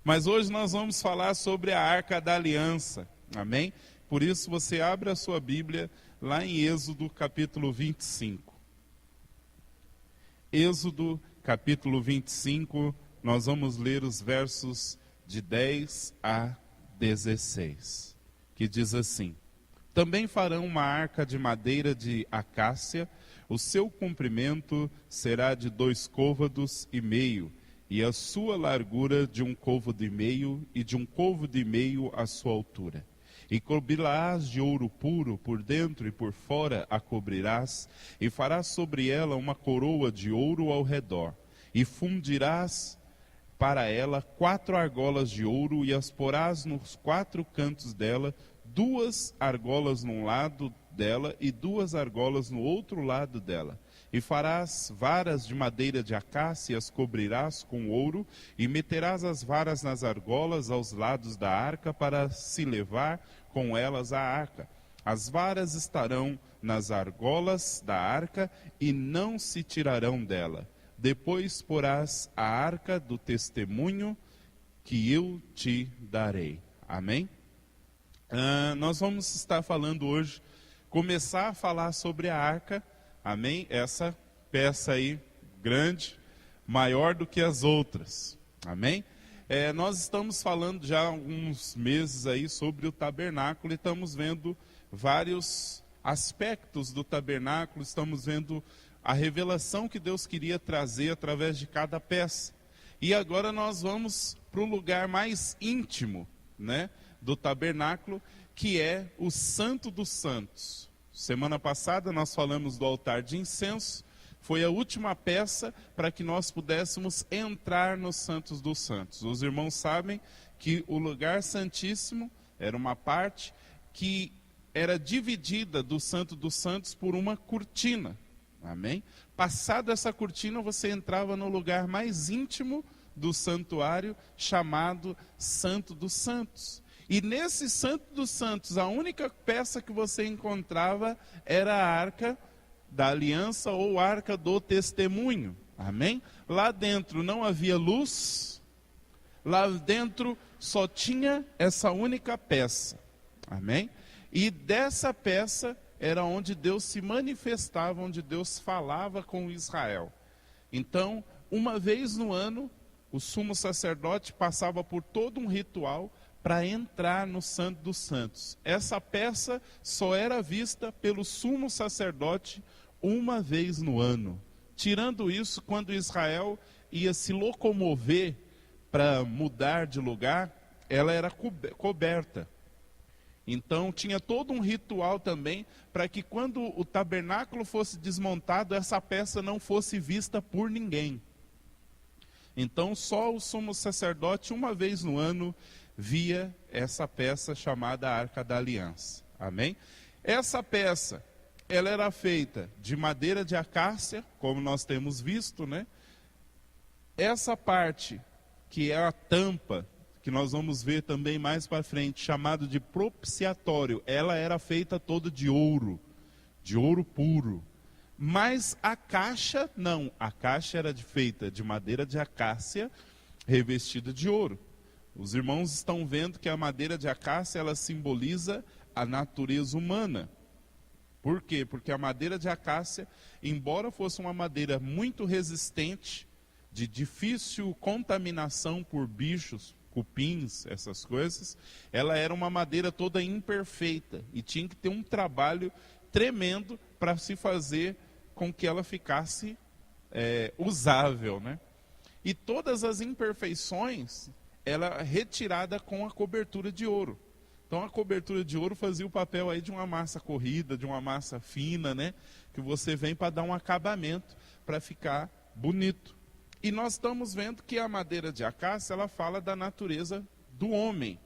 Mas hoje nós vamos falar sobre a Arca da Aliança, amém? Por isso você abre a sua Bíblia lá em Êxodo capítulo 25. Êxodo capítulo 25, nós vamos ler os versos de 10 a 16, que diz assim: Também farão uma arca de madeira de acácia, o seu comprimento será de 2,5 côvados, e a sua largura de 1,5 côvado, e de 1,5 côvado a sua altura. E cobrirás de ouro puro, por dentro e por fora a cobrirás, e farás sobre ela uma coroa de ouro ao redor, e fundirás para ela 4 argolas de ouro, e as porás nos 4 cantos dela, 2 argolas num lado dela e 2 argolas no outro lado dela. E farás varas de madeira de acácia e as cobrirás com ouro, e meterás as varas nas argolas aos lados da arca para se levar com elas a arca. As varas estarão nas argolas da arca e não se tirarão dela. Depois porás a arca do testemunho que eu te darei. Amém? Nós vamos estar falando hoje, começar a falar sobre a arca, amém? Essa peça aí, grande, maior do que as outras, amém? Nós estamos falando já há alguns meses aí sobre o tabernáculo e estamos vendo vários aspectos do tabernáculo, estamos vendo a revelação que Deus queria trazer através de cada peça. E agora nós vamos para o lugar mais íntimo, né, do tabernáculo, que é o Santo dos Santos. Semana passada nós falamos do altar de incenso, foi a última peça para que nós pudéssemos entrar no Santos dos Santos. Os irmãos sabem que o lugar santíssimo era uma parte que era dividida do Santo dos Santos por uma cortina. Amém? Passada essa cortina, você entrava no lugar mais íntimo do santuário, chamado Santo dos Santos. E nesse Santo dos Santos, a única peça que você encontrava era a Arca da Aliança ou Arca do Testemunho. Amém? Lá dentro não havia luz, lá dentro só tinha essa única peça. Amém? E dessa peça era onde Deus se manifestava, onde Deus falava com Israel. Então, uma vez no ano, o sumo sacerdote passava por todo um ritual para entrar no Santo dos Santos. Essa peça só era vista pelo sumo sacerdote uma vez no ano. Tirando isso, quando Israel ia se locomover para mudar de lugar, ela era coberta. Então tinha todo um ritual também para que quando o tabernáculo fosse desmontado, essa peça não fosse vista por ninguém. Então só o sumo sacerdote uma vez no ano via essa peça chamada Arca da Aliança. Amém? Essa peça, ela era feita de madeira de acácia, como nós temos visto, né? Essa parte, que é a tampa, que nós vamos ver também mais para frente, chamado de propiciatório, ela era feita toda de ouro puro. Mas a caixa, não, a caixa era feita de madeira de acácia, revestida de ouro. Os irmãos estão vendo que a madeira de acácia, ela simboliza a natureza humana. Por quê? Porque a madeira de acácia, embora fosse uma madeira muito resistente, de difícil contaminação por bichos, cupins, essas coisas, ela era uma madeira toda imperfeita e tinha que ter um trabalho tremendo para se fazer com que ela ficasse usável, né? E todas as imperfeições, ela era retirada com a cobertura de ouro. Então a cobertura de ouro fazia o papel aí de uma massa corrida, de uma massa fina, né? Que você vem para dar um acabamento, para ficar bonito. E nós estamos vendo que a madeira de acácia, ela fala da natureza do homem.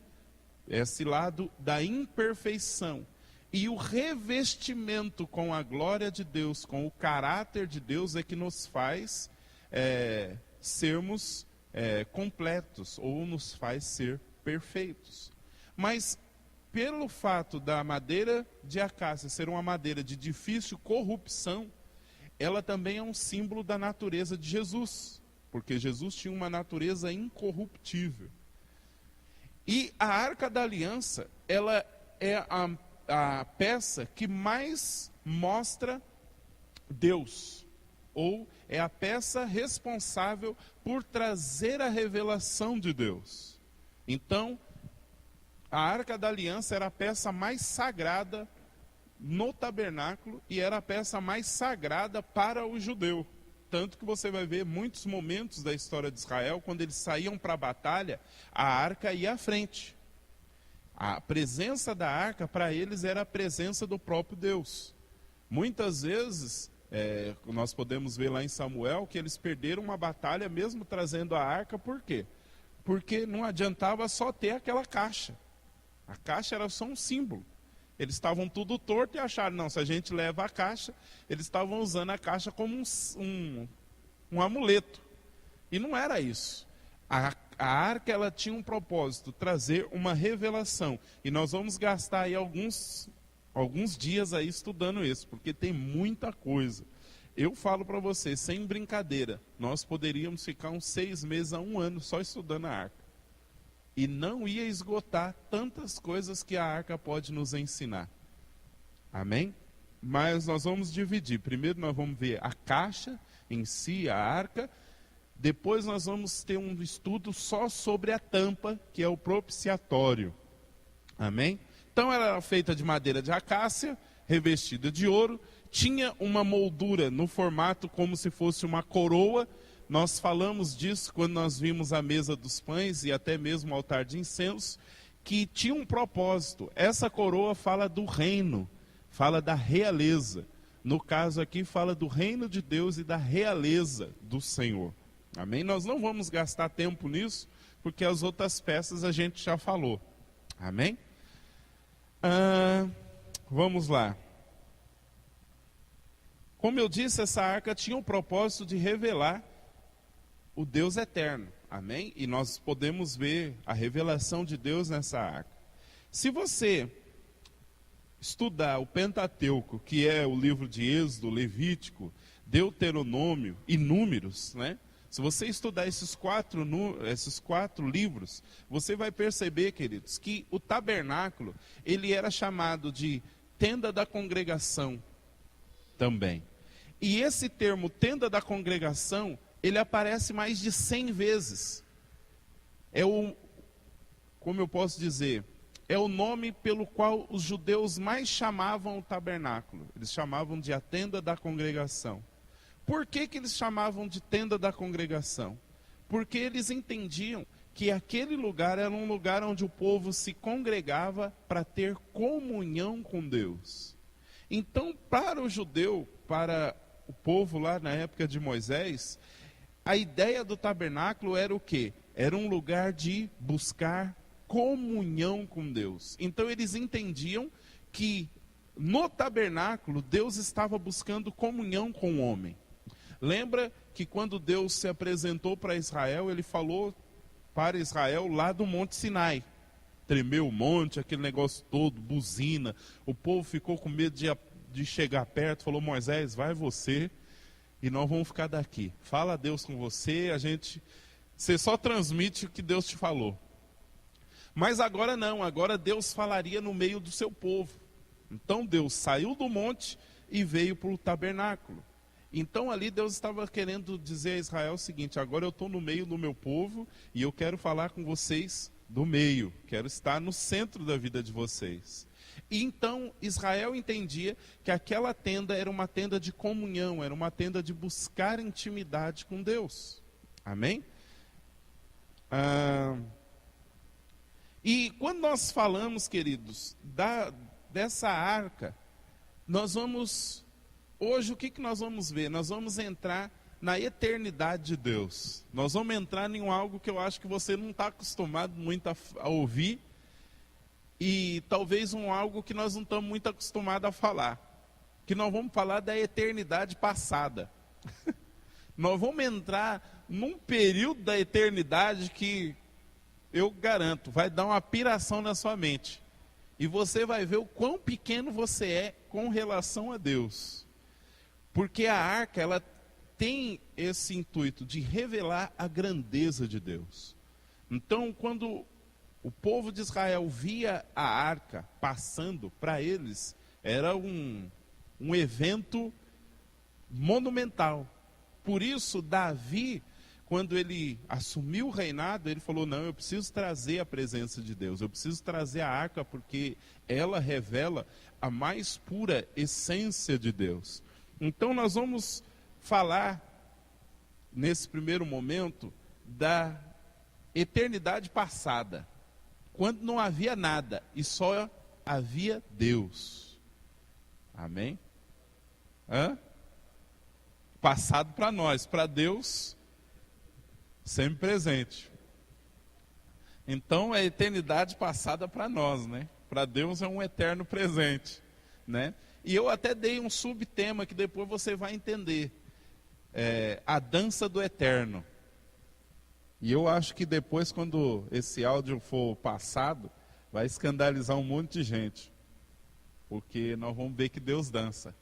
Esse lado da imperfeição. E o revestimento com a glória de Deus, com o caráter de Deus, é que nos faz sermos completos, ou nos faz ser perfeitos. Mas, pelo fato da madeira de acácia ser uma madeira de difícil corrupção, ela também é um símbolo da natureza de Jesus, porque Jesus tinha uma natureza incorruptível. E a Arca da Aliança, ela é a peça que mais mostra Deus, ou é a peça responsável por trazer a revelação de Deus. Então, a Arca da Aliança era a peça mais sagrada no tabernáculo e era a peça mais sagrada para o judeu. Tanto que você vai ver muitos momentos da história de Israel, quando eles saíam para a batalha, a arca ia à frente. A presença da arca para eles era a presença do próprio Deus. Muitas vezes, nós podemos ver lá em Samuel, que eles perderam uma batalha mesmo trazendo a arca, por quê? Porque não adiantava só ter aquela caixa. A caixa era só um símbolo. Eles estavam tudo torto e acharam, não, se a gente leva a caixa, eles estavam usando a caixa como um amuleto. E não era isso. A arca, ela tinha um propósito, trazer uma revelação. E nós vamos gastar aí alguns dias aí estudando isso, porque tem muita coisa. Eu falo para você, sem brincadeira, nós poderíamos ficar uns 6 meses a 1 ano só estudando a arca. E não ia esgotar tantas coisas que a arca pode nos ensinar. Amém? Mas nós vamos dividir. Primeiro nós vamos ver a caixa em si, a arca. Depois nós vamos ter um estudo só sobre a tampa, que é o propiciatório. Amém? Então ela era feita de madeira de acácia, revestida de ouro. Tinha uma moldura no formato como se fosse uma coroa. Nós falamos disso quando nós vimos a mesa dos pães e até mesmo o altar de incenso, que tinha um propósito. Essa coroa fala do reino, fala da realeza. No caso aqui, fala do reino de Deus e da realeza do Senhor. Amém? Nós não vamos gastar tempo nisso, porque as outras peças a gente já falou. Amém? Vamos lá. Como eu disse, essa arca tinha o propósito de revelar o Deus eterno, amém? E nós podemos ver a revelação de Deus nessa arca. Se você estudar o Pentateuco, que é o livro de Êxodo, Levítico, Deuteronômio e Números, né? Se você estudar esses quatro livros, você vai perceber, queridos, que o tabernáculo, ele era chamado de tenda da congregação também. E esse termo tenda da congregação, ele aparece mais de 100 vezes. Como eu posso dizer, é o nome pelo qual os judeus mais chamavam o tabernáculo. Eles chamavam de a tenda da congregação. Por que eles chamavam de tenda da congregação? Porque eles entendiam que aquele lugar era um lugar onde o povo se congregava para ter comunhão com Deus. Então, para o judeu, para o povo lá na época de Moisés, a ideia do tabernáculo era o quê? Era um lugar de buscar comunhão com Deus. Então eles entendiam que no tabernáculo Deus estava buscando comunhão com o homem. Lembra que quando Deus se apresentou para Israel, ele falou para Israel lá do Monte Sinai. Tremeu o monte, aquele negócio todo, buzina. O povo ficou com medo de chegar perto, falou, Moisés, vai você e nós vamos ficar daqui. Fala a Deus com você, você só transmite o que Deus te falou. Mas agora não, agora Deus falaria no meio do seu povo. Então Deus saiu do monte e veio para o tabernáculo. Então ali Deus estava querendo dizer a Israel o seguinte, agora eu estou no meio do meu povo e eu quero falar com vocês do meio, quero estar no centro da vida de vocês. E então Israel entendia que aquela tenda era uma tenda de comunhão, era uma tenda de buscar intimidade com Deus. Amém? E quando nós falamos, queridos, dessa arca, hoje o que nós vamos ver? Nós vamos entrar na eternidade de Deus. Nós vamos entrar em algo que eu acho que você não está acostumado muito a ouvir, e talvez algo que nós não estamos muito acostumados a falar, que nós vamos falar da eternidade passada. Nós vamos entrar num período da eternidade que eu garanto, vai dar uma piração na sua mente. E você vai ver o quão pequeno você é com relação a Deus. Porque a arca, ela tem esse intuito de revelar a grandeza de Deus. Então, quando O povo de Israel via a arca passando, para eles era um evento monumental. Por isso, Davi, quando ele assumiu o reinado, ele falou: não, eu preciso trazer a presença de Deus, eu preciso trazer a arca, porque ela revela a mais pura essência de Deus. Então nós vamos falar, nesse primeiro momento, da eternidade passada, quando não havia nada e só havia Deus. Amém? Passado para nós, para Deus, sempre presente. Então, é a eternidade passada para nós, né? Para Deus é um eterno presente, né? E eu até dei um subtema que depois você vai entender. A dança do eterno. E eu acho que depois, quando esse áudio for passado, vai escandalizar um monte de gente. Porque nós vamos ver que Deus dança.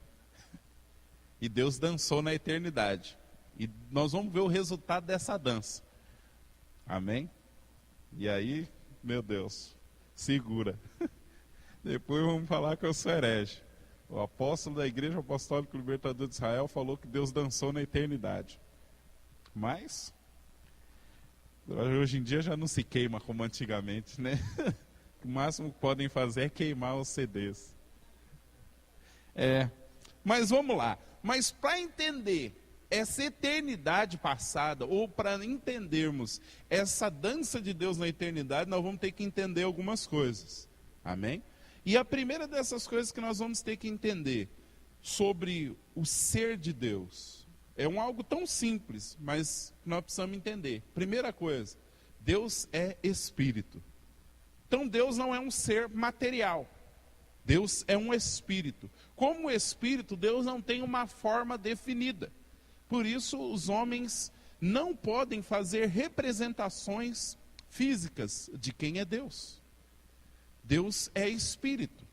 E Deus dançou na eternidade. E nós vamos ver o resultado dessa dança. Amém? E aí, meu Deus, segura. Depois vamos falar que eu sou herege. O apóstolo da Igreja Apostólica Libertador de Israel falou que Deus dançou na eternidade. Mas, hoje em dia já não se queima como antigamente, né? O máximo que podem fazer é queimar os CDs. Mas vamos lá. Mas para entender essa eternidade passada, ou para entendermos essa dança de Deus na eternidade, nós vamos ter que entender algumas coisas. Amém? E a primeira dessas coisas que nós vamos ter que entender sobre o ser de Deus é algo tão simples, mas nós precisamos entender. Primeira coisa, Deus é espírito. Então Deus não é um ser material. Deus é um espírito. Como espírito, Deus não tem uma forma definida. Por isso, os homens não podem fazer representações físicas de quem é Deus. Deus é espírito.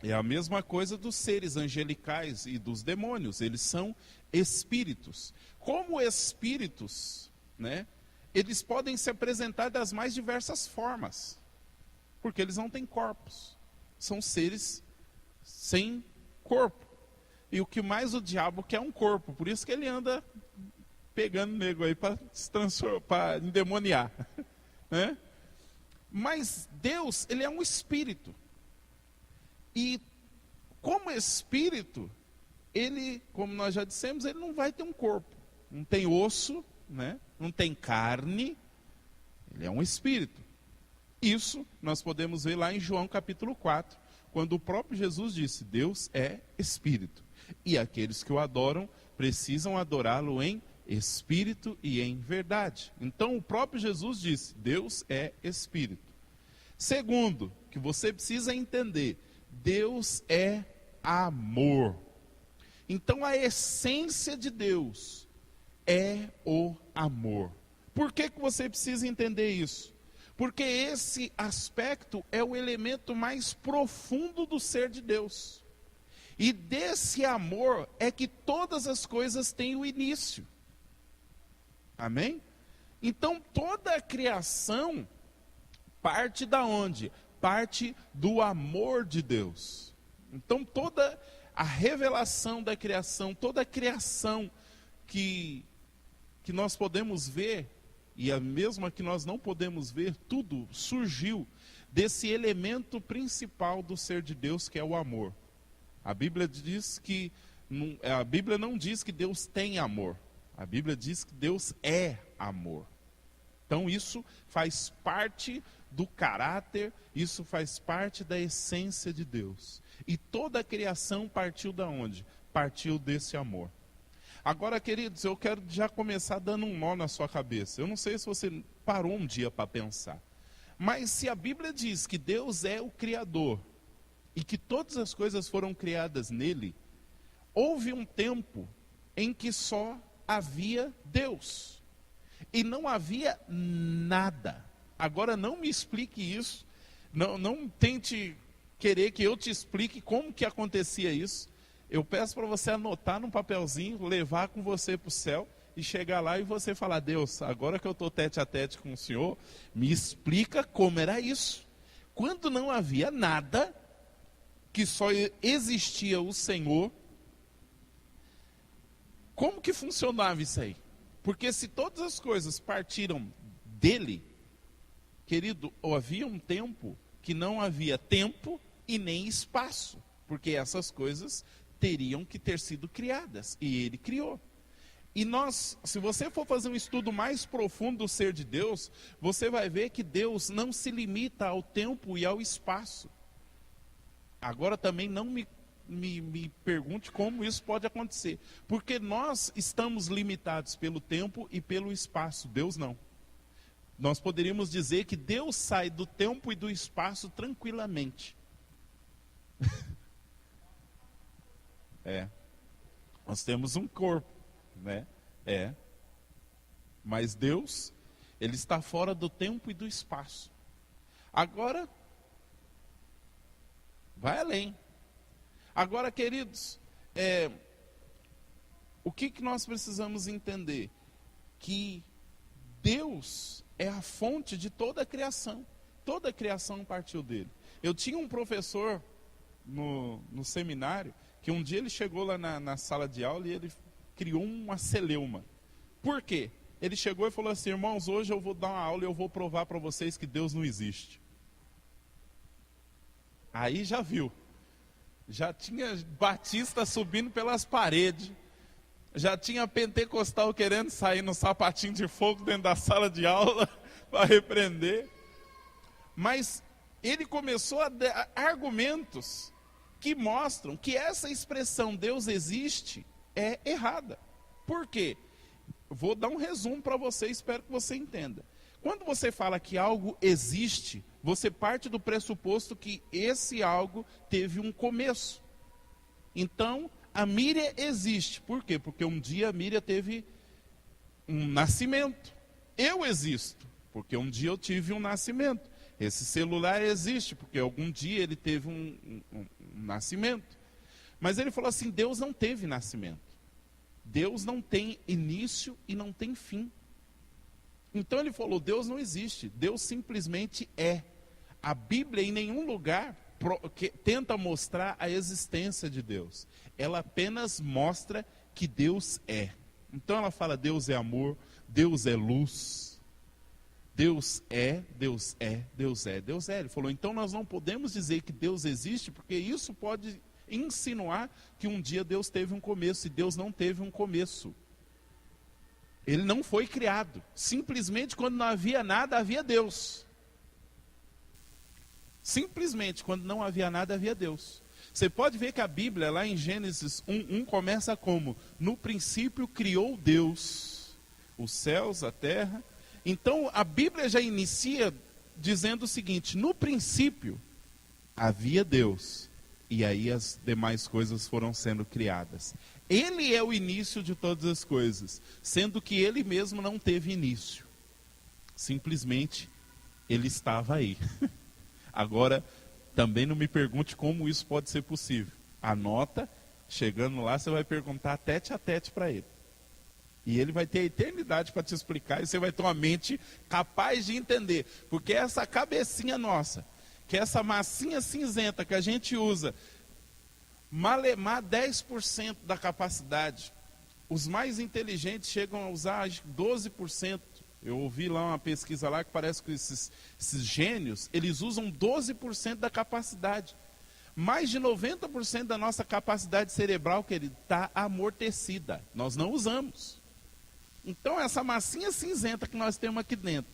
É a mesma coisa dos seres angelicais e dos demônios. Eles são espíritos. Como espíritos, né, eles podem se apresentar das mais diversas formas. Porque eles não têm corpos. São seres sem corpo. E o que mais o diabo quer é um corpo. Por isso que ele anda pegando nego aí para se transformar, para endemoniar. Né? Mas Deus, ele é um espírito. E como espírito, ele, como nós já dissemos, ele não vai ter um corpo. Não tem osso, né? Não tem carne. Ele é um espírito. Isso nós podemos ver lá em João capítulo 4, quando o próprio Jesus disse: Deus é espírito. E aqueles que o adoram precisam adorá-lo em espírito e em verdade. Então o próprio Jesus disse: Deus é espírito. Segundo, que você precisa entender, Deus é amor. Então a essência de Deus é o amor. Por que você precisa entender isso? Porque esse aspecto é o elemento mais profundo do ser de Deus. E desse amor é que todas as coisas têm o início. Amém? Então toda a criação parte da onde? Parte do amor de Deus. Então toda a revelação da criação, toda a criação que nós podemos ver, e a mesma que nós não podemos ver, tudo surgiu desse elemento principal do ser de Deus, que é o amor. A Bíblia não diz que Deus tem amor. A Bíblia diz que Deus é amor. Então isso faz parte do caráter, isso faz parte da essência de Deus. E toda a criação partiu da onde? Partiu desse amor. Agora, queridos, eu quero já começar dando um nó na sua cabeça. Eu não sei se você parou um dia para pensar. Mas se a Bíblia diz que Deus é o Criador e que todas as coisas foram criadas nele, houve um tempo em que só havia Deus. E não havia nada. Agora não me explique isso. Não tente querer que eu te explique como que acontecia isso. Eu peço para você anotar num papelzinho, levar com você para o céu, e chegar lá e você falar: Deus, agora que eu estou tete a tete com o Senhor, me explica como era isso. Quando não havia nada, que só existia o Senhor, como que funcionava isso aí? Porque se todas as coisas partiram dele, querido, havia um tempo que não havia tempo e nem espaço, porque essas coisas teriam que ter sido criadas, e ele criou. E nós, se você for fazer um estudo mais profundo do ser de Deus, você vai ver que Deus não se limita ao tempo e ao espaço. Agora também não me pergunte como isso pode acontecer, porque nós estamos limitados pelo tempo e pelo espaço, Deus não. Nós poderíamos dizer que Deus sai do tempo e do espaço tranquilamente. Nós temos um corpo, né? Mas Deus, ele está fora do tempo e do espaço. Agora, vai além. Agora, queridos, o que nós precisamos entender? Que Deus é a fonte de toda a criação. Toda a criação partiu dele. Eu tinha um professor no seminário, que um dia ele chegou lá na sala de aula e ele criou uma celeuma. Por quê? Ele chegou e falou assim: irmãos, hoje eu vou dar uma aula e eu vou provar para vocês que Deus não existe. Aí já viu. Já tinha batista subindo pelas paredes. Já tinha pentecostal querendo sair no sapatinho de fogo dentro da sala de aula para repreender. Mas ele começou a dar argumentos que mostram que essa expressão Deus existe é errada. Por quê? Vou dar um resumo para você, espero que você entenda. Quando você fala que algo existe, você parte do pressuposto que esse algo teve um começo. Então, a Miriam existe. Por quê? Porque um dia a Miriam teve um nascimento. Eu existo, porque um dia eu tive um nascimento. Esse celular existe, porque algum dia ele teve um nascimento. Mas ele falou assim: Deus não teve nascimento. Deus não tem início e não tem fim. Então ele falou: Deus não existe, Deus simplesmente é. A Bíblia em nenhum lugar tenta mostrar a existência de Deus. Ela apenas mostra que Deus é. Então ela fala: Deus é amor, Deus é luz. Deus é, Deus é, Deus é, Deus é. Ele falou: então nós não podemos dizer que Deus existe, porque isso pode insinuar que um dia Deus teve um começo, e Deus não teve um começo. Ele não foi criado. Simplesmente quando não havia nada, havia Deus. Simplesmente quando não havia nada, havia Deus. Você pode ver que a Bíblia, lá em Gênesis 1:1, começa como: no princípio criou Deus os céus, a terra. Então a Bíblia já inicia dizendo o seguinte: no princípio havia Deus, e aí as demais coisas foram sendo criadas. Ele é o início de todas as coisas, sendo que ele mesmo não teve início. Simplesmente ele estava aí. Agora, também não me pergunte como isso pode ser possível. Anota, chegando lá você vai perguntar tete a tete para ele. E ele vai ter a eternidade para te explicar, e você vai ter uma mente capaz de entender. Porque essa cabecinha nossa, que é essa massinha cinzenta que a gente usa, malemar 10% da capacidade. Os mais inteligentes chegam a usar 12%. Eu ouvi lá uma pesquisa lá que parece que esses gênios, eles usam 12% da capacidade. Mais de 90% da nossa capacidade cerebral, querido, está amortecida. Nós não usamos. Então essa massinha cinzenta que nós temos aqui dentro,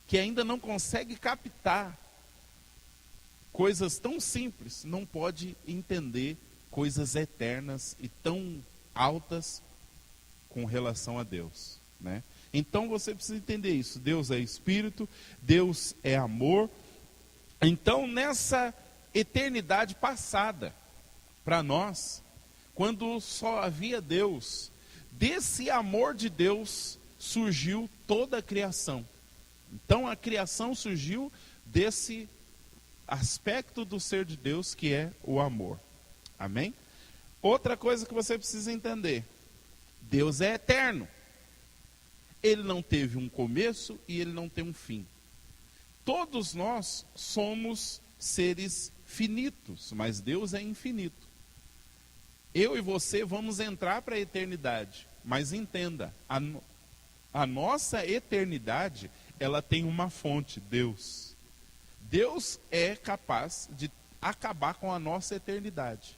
que ainda não consegue captar coisas tão simples, não pode entender coisas eternas e tão altas com relação a Deus, né? Então você precisa entender isso. Deus é Espírito, Deus é amor. Então nessa eternidade passada, para nós, quando só havia Deus, desse amor de Deus surgiu toda a criação. Então a criação surgiu desse aspecto do ser de Deus, que é o amor. Amém? Outra coisa que você precisa entender: Deus é eterno. Ele não teve um começo e ele não tem um fim. Todos nós somos seres finitos, mas Deus é infinito. Eu e você vamos entrar para a eternidade, mas entenda, a nossa eternidade, ela tem uma fonte, Deus. Deus é capaz de acabar com a nossa eternidade,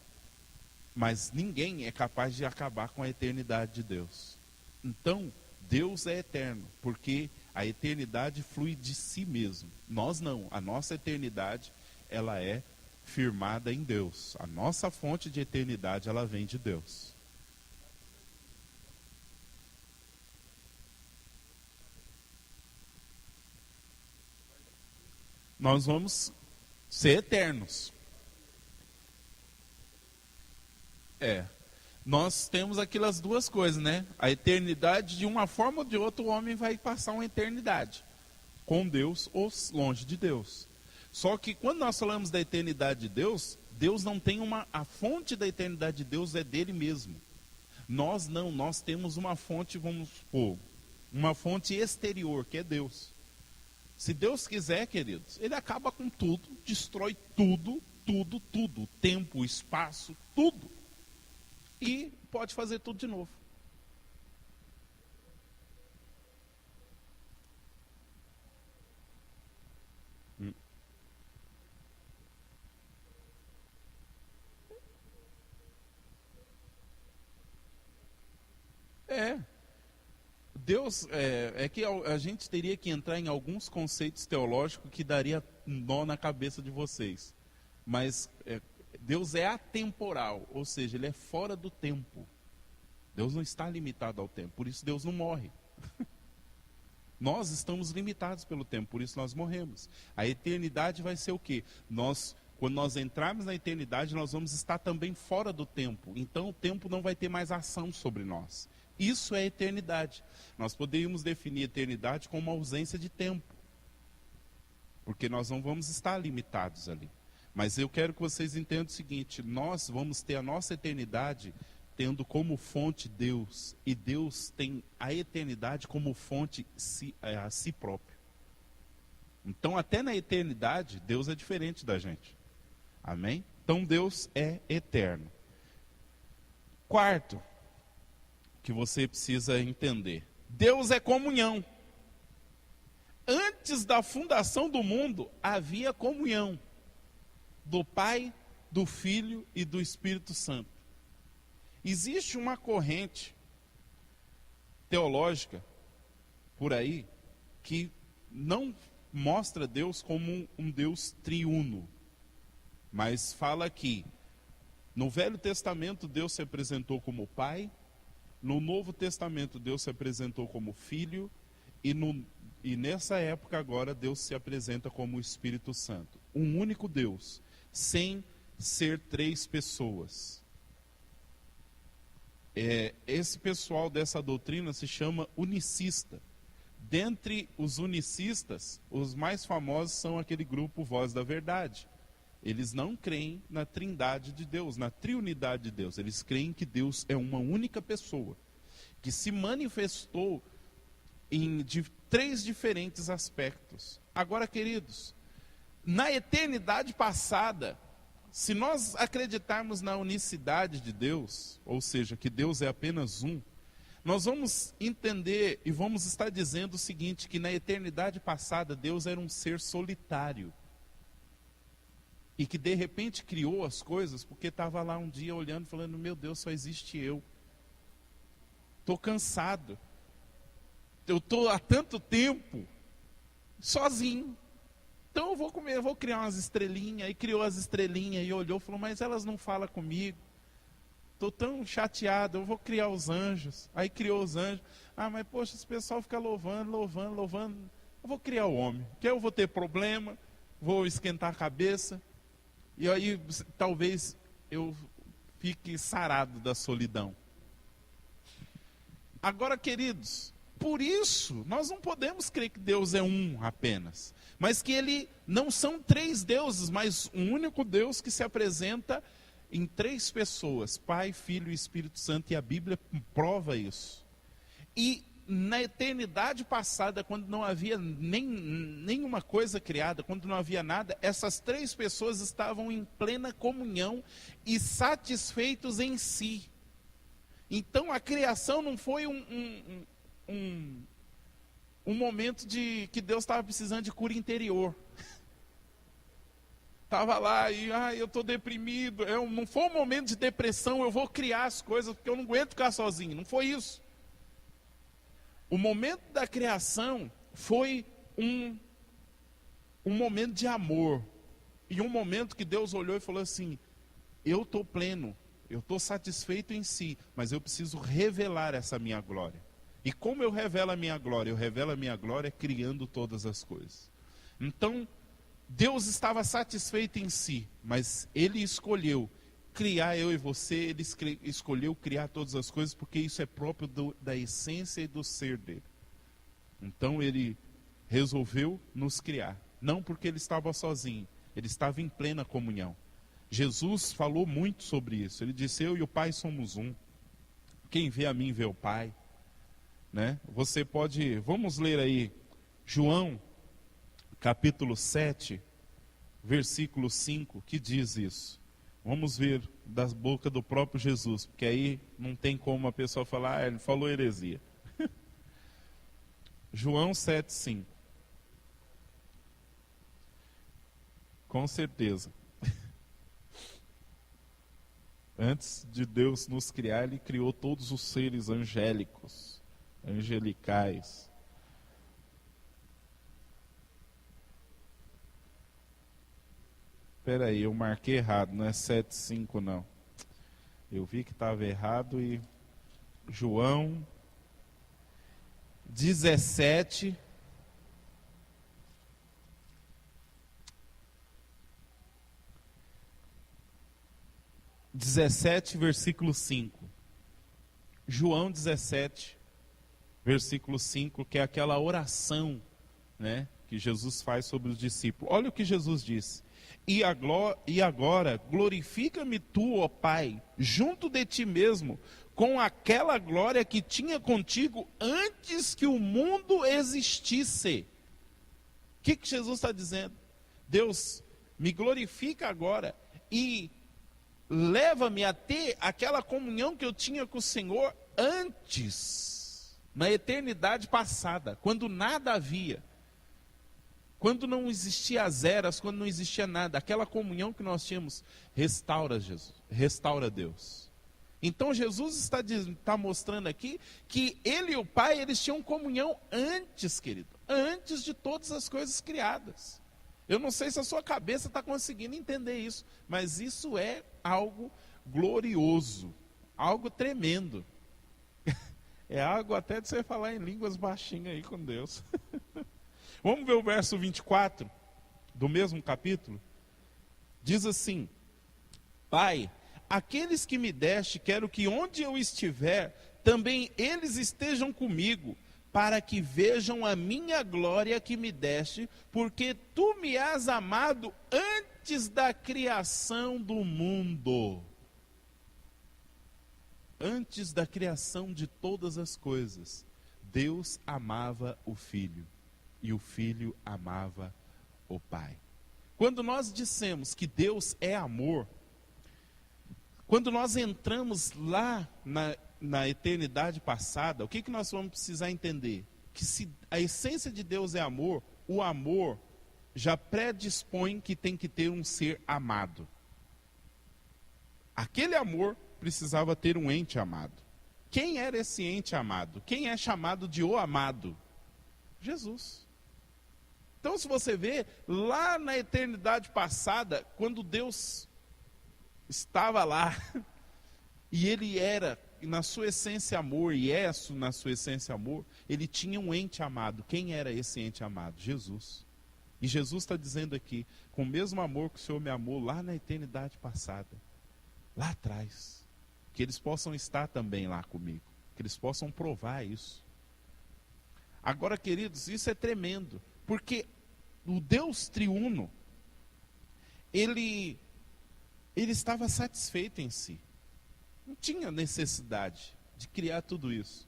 mas ninguém é capaz de acabar com a eternidade de Deus. Então, Deus é eterno, porque a eternidade flui de si mesmo. Nós não, a nossa eternidade, ela é firmada em Deus. A nossa fonte de eternidade, ela vem de Deus. Nós vamos ser eternos. Nós temos aquelas duas coisas, né? A eternidade, de uma forma ou de outra, o homem vai passar uma eternidade. Com Deus ou longe de Deus. Só que quando nós falamos da eternidade de Deus, Deus não tem a fonte da eternidade de Deus é dele mesmo. Nós não, nós temos uma fonte, vamos supor, uma fonte exterior, que é Deus. Se Deus quiser, queridos, ele acaba com tudo, destrói tudo, tudo, tudo, o tempo, o espaço, tudo. E pode fazer tudo de novo. Deus, é que a gente teria que entrar em alguns conceitos teológicos que daria nó na cabeça de vocês. Mas Deus é atemporal, ou seja, ele é fora do tempo. Deus não está limitado ao tempo, por isso Deus não morre. Nós estamos limitados pelo tempo, por isso nós morremos. A eternidade vai ser o quê? Quando nós entrarmos na eternidade, nós vamos estar também fora do tempo. Então o tempo não vai ter mais ação sobre nós. Isso é eternidade. Nós poderíamos definir eternidade como ausência de tempo. Porque nós não vamos estar limitados ali. Mas eu quero que vocês entendam o seguinte, nós vamos ter a nossa eternidade tendo como fonte Deus. E Deus tem a eternidade como fonte a si próprio. Então até na eternidade, Deus é diferente da gente. Amém? Então Deus é eterno. Quarto, que você precisa entender. Deus é comunhão. Antes da fundação do mundo, havia comunhão do Pai, do Filho e do Espírito Santo. Existe uma corrente teológica por aí que não mostra Deus como um Deus triuno, mas fala que no Velho Testamento Deus se apresentou como Pai, no Novo Testamento Deus se apresentou como Filho e nessa época agora Deus se apresenta como o Espírito Santo. Um único Deus, sem ser três pessoas. Esse pessoal dessa doutrina se chama unicista. Dentre os unicistas, os mais famosos são aquele grupo Voz da Verdade. Eles não creem na trindade de Deus, na triunidade de Deus. Eles creem que Deus é uma única pessoa, que se manifestou em três diferentes aspectos. Agora, queridos, na eternidade passada, se nós acreditarmos na unicidade de Deus, ou seja, que Deus é apenas um, nós vamos entender e vamos estar dizendo o seguinte, que na eternidade passada Deus era um ser solitário. E que de repente criou as coisas, porque estava lá um dia olhando e falando, meu Deus, só existe eu. Estou cansado. Eu estou há tanto tempo sozinho. Então eu vou criar umas estrelinhas. Aí criou as estrelinhas e olhou e falou, mas elas não falam comigo. Estou tão chateado, eu vou criar os anjos. Aí criou os anjos. Ah, mas poxa, esse pessoal fica louvando. Eu vou criar o homem, que eu vou ter problema, vou esquentar a cabeça. E aí talvez eu fique sarado da solidão. Agora, queridos, por isso nós não podemos crer que Deus é um apenas. Mas que ele não são três deuses, mas um único Deus que se apresenta em três pessoas, Pai, Filho e Espírito Santo, e a Bíblia prova isso. E na eternidade passada, quando não havia nenhuma coisa criada, quando não havia nada, essas três pessoas estavam em plena comunhão e satisfeitos em si. Então a criação não foi um momento de que Deus estava precisando de cura interior. Estava lá e eu estou deprimido. Não foi um momento de depressão, eu vou criar as coisas porque eu não aguento ficar sozinho. Não foi isso. O momento da criação foi um momento de amor. E um momento que Deus olhou e falou assim: eu estou pleno, eu estou satisfeito em si, mas eu preciso revelar essa minha glória. E como eu revelo a minha glória? Eu revelo a minha glória criando todas as coisas. Então, Deus estava satisfeito em si, mas Ele escolheu criar eu e você, Ele escolheu criar todas as coisas, porque isso é próprio da essência e do ser dele. Então Ele resolveu nos criar, não porque Ele estava sozinho, Ele estava em plena comunhão. Jesus falou muito sobre isso, Ele disse: eu e o Pai somos um, quem vê a mim vê o Pai. Né? Você pode, vamos ler aí, João, capítulo 7, versículo 5, que diz isso. Vamos ver da boca do próprio Jesus, porque aí não tem como a pessoa falar: ele falou heresia. João 7,5. Com certeza. Antes de Deus nos criar, Ele criou todos os seres angélicos, angelicais. Espera aí, eu marquei errado, não é 7,5 não. Eu vi que estava errado e João 17, versículo 5. João 17, versículo 5, que é aquela oração, né, que Jesus faz sobre os discípulos. Olha o que Jesus disse: e agora glorifica-me tu, ó Pai, junto de ti mesmo, com aquela glória que tinha contigo antes que o mundo existisse. O que Jesus está dizendo? Deus, me glorifica agora e leva-me a ter aquela comunhão que eu tinha com o Senhor antes, na eternidade passada, quando nada havia. Quando não existia as eras, quando não existia nada, aquela comunhão que nós tínhamos, restaura Jesus, restaura Deus. Então Jesus está mostrando aqui que Ele e o Pai, eles tinham comunhão antes, querido, antes de todas as coisas criadas. Eu não sei se a sua cabeça está conseguindo entender isso, mas isso é algo glorioso, algo tremendo. É algo até de você falar em línguas baixinho aí com Deus. Vamos ver o verso 24 do mesmo capítulo. Diz assim: Pai, aqueles que me deste, quero que onde eu estiver, também eles estejam comigo, para que vejam a minha glória que me deste, porque tu me has amado antes da criação do mundo. Antes da criação de todas as coisas, Deus amava o Filho. E o Filho amava o Pai. Quando nós dissemos que Deus é amor, quando nós entramos lá na eternidade passada, o que nós vamos precisar entender? Que se a essência de Deus é amor, o amor já predispõe que tem que ter um ser amado. Aquele amor precisava ter um ente amado. Quem era esse ente amado? Quem é chamado de o amado? Jesus. Então, se você vê, lá na eternidade passada, quando Deus estava lá, e Ele era, na sua essência amor, e é na sua essência amor, Ele tinha um ente amado. Quem era esse ente amado? Jesus. E Jesus está dizendo aqui, com o mesmo amor que o Senhor me amou lá na eternidade passada, lá atrás, que eles possam estar também lá comigo, que eles possam provar isso. Agora, queridos, isso é tremendo, porque o Deus triuno, ele estava satisfeito em si. Não tinha necessidade de criar tudo isso.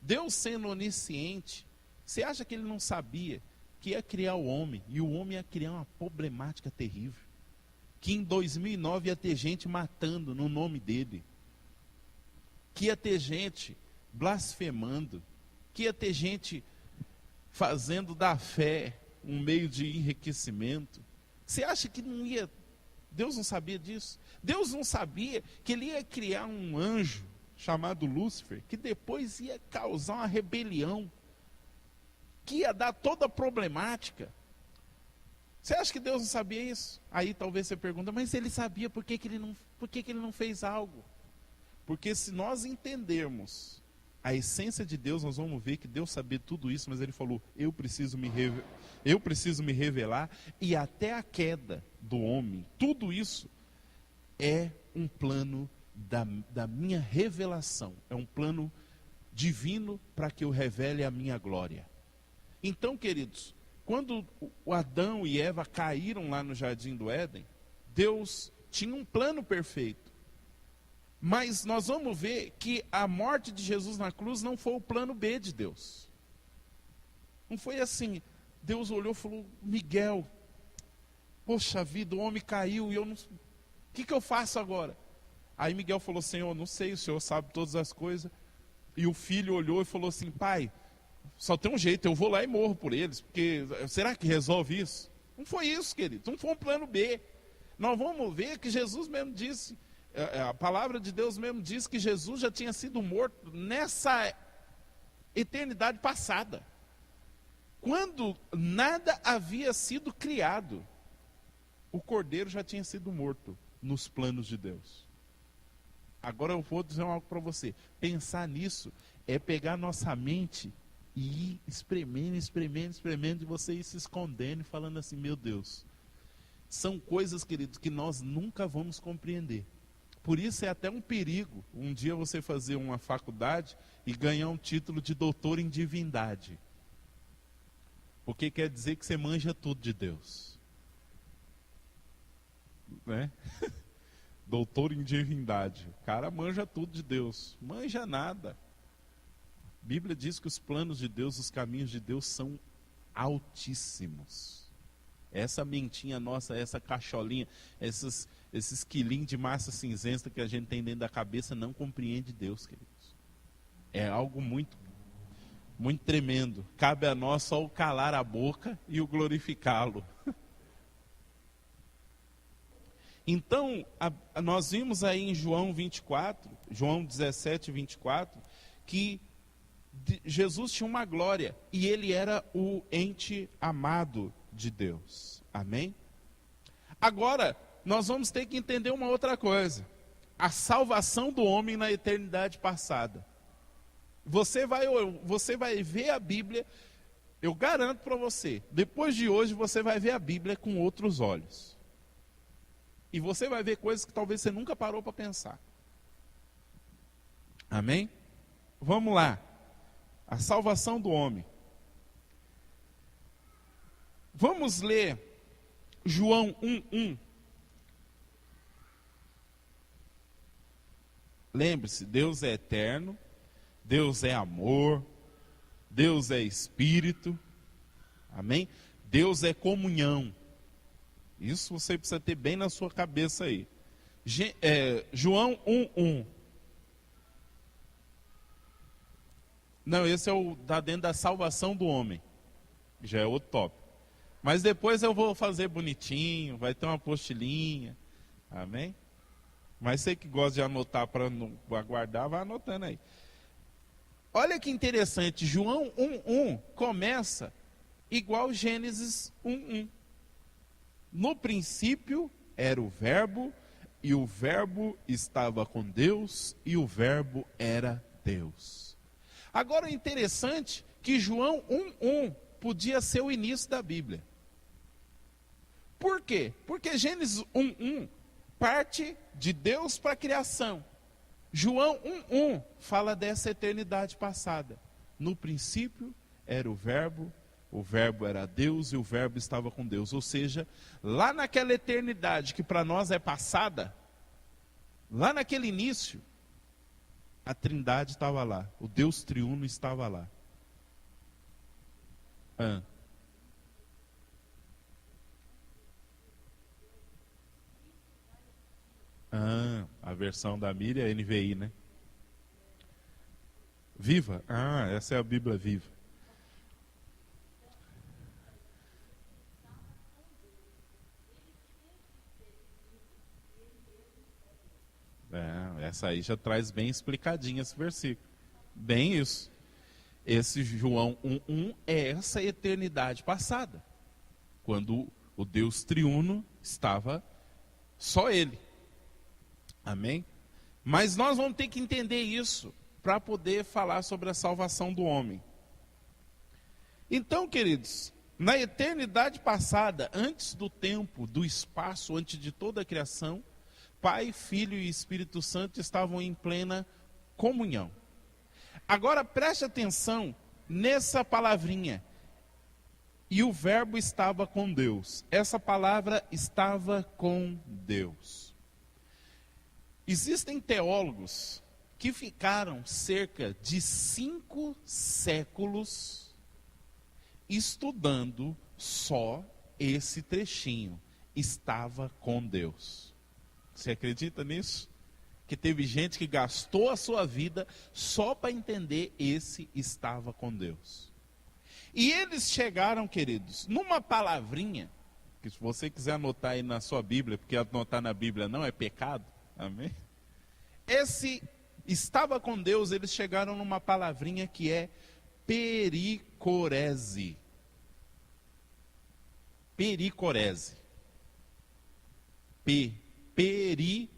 Deus sendo onisciente, você acha que ele não sabia que ia criar o homem, e o homem ia criar uma problemática terrível? Que em 2009 ia ter gente matando no nome dele, que ia ter gente blasfemando, que ia ter gente fazendo da fé um meio de enriquecimento. Você acha que não ia... Deus não sabia disso? Deus não sabia que ele ia criar um anjo chamado Lúcifer, que depois ia causar uma rebelião, que ia dar toda a problemática? Você acha que Deus não sabia isso? Aí talvez você pergunta, mas ele sabia, por que ele não fez algo? Porque se nós entendermos a essência de Deus, nós vamos ver que Deus sabia tudo isso, mas ele falou, eu preciso me revelar, e até a queda do homem, tudo isso é um plano da minha revelação, é um plano divino para que eu revele a minha glória. Então, queridos, quando o Adão e Eva caíram lá no Jardim do Éden, Deus tinha um plano perfeito. Mas nós vamos ver que a morte de Jesus na cruz não foi o plano B de Deus. Não foi assim, Deus olhou e falou, Miguel, poxa vida, o homem caiu e eu não... O que eu faço agora? Aí Miguel falou, Senhor, não sei, o Senhor sabe todas as coisas. E o filho olhou e falou assim, pai, só tem um jeito, eu vou lá e morro por eles, porque será que resolve isso? Não foi isso, querido, não foi um plano B. Nós vamos ver que Jesus mesmo disse, a palavra de Deus mesmo diz que Jesus já tinha sido morto nessa eternidade passada, quando nada havia sido criado. O cordeiro já tinha sido morto nos planos de Deus. Agora eu vou dizer algo para você. Pensar nisso é pegar nossa mente e ir espremendo, de você ir se escondendo e falando assim, meu Deus. São coisas, queridos, que nós nunca vamos compreender. Por isso é até um perigo um dia você fazer uma faculdade e ganhar um título de doutor em divindade. Porque quer dizer que você manja tudo de Deus. Né? Doutor em divindade. O cara manja tudo de Deus. Manja nada. A Bíblia diz que os planos de Deus, os caminhos de Deus são altíssimos. Essa mentinha nossa, essa cacholinha, esses quilinhos de massa cinzenta que a gente tem dentro da cabeça não compreende Deus, queridos. É algo muito, muito tremendo. Cabe a nós só o calar a boca e o glorificá-lo. Então, nós vimos aí em João 24, João 17, 24, que Jesus tinha uma glória e ele era o ente amado de Deus. Amém? Agora, nós vamos ter que entender uma outra coisa. A salvação do homem na eternidade passada. Você vai ver a Bíblia, eu garanto para você, depois de hoje você vai ver a Bíblia com outros olhos. E você vai ver coisas que talvez você nunca parou para pensar. Amém? Vamos lá. A salvação do homem. Vamos ler João 1:1. Lembre-se, Deus é eterno, Deus é amor, Deus é espírito. Amém? Deus é comunhão. Isso você precisa ter bem na sua cabeça aí. João 1:1. Não, esse é o da dentro da salvação do homem. Já é outro tópico. Mas depois eu vou fazer bonitinho, vai ter uma apostilinha. Amém? Mas você que gosta de anotar para não aguardar, vai anotando aí. Olha que interessante, João 1:1 começa igual Gênesis 1:1. No princípio era o verbo, e o verbo estava com Deus, e o verbo era Deus. Agora é interessante que João 1:1 podia ser o início da Bíblia. Por quê? Porque Gênesis 1:1 parte de Deus para a criação. João 1:1 fala dessa eternidade passada. No princípio era o verbo era Deus e o verbo estava com Deus. Ou seja, lá naquela eternidade que para nós é passada, lá naquele início, a Trindade estava lá, o Deus triuno estava lá. A versão da Miriam é NVI, né? Viva? Essa é a Bíblia Viva. Essa aí já traz bem explicadinho esse versículo. Bem isso. Esse João 1:1 é essa eternidade passada. Quando o Deus triuno estava só ele. Amém? Mas nós vamos ter que entender isso para poder falar sobre a salvação do homem. Então, queridos, na eternidade passada, antes do tempo, do espaço, antes de toda a criação, Pai, Filho e Espírito Santo estavam em plena comunhão. Agora preste atenção nessa palavrinha. E o verbo estava com Deus. Essa palavra estava com Deus. Existem teólogos que ficaram cerca de 5 séculos estudando só esse trechinho. Estava com Deus. Você acredita nisso? Que teve gente que gastou a sua vida só para entender esse estava com Deus. E eles chegaram, queridos, numa palavrinha, que se você quiser anotar aí na sua Bíblia, porque anotar na Bíblia não é pecado, amém? Esse estava com Deus, eles chegaram numa palavrinha que é pericorese. Pericorese. Pericorese.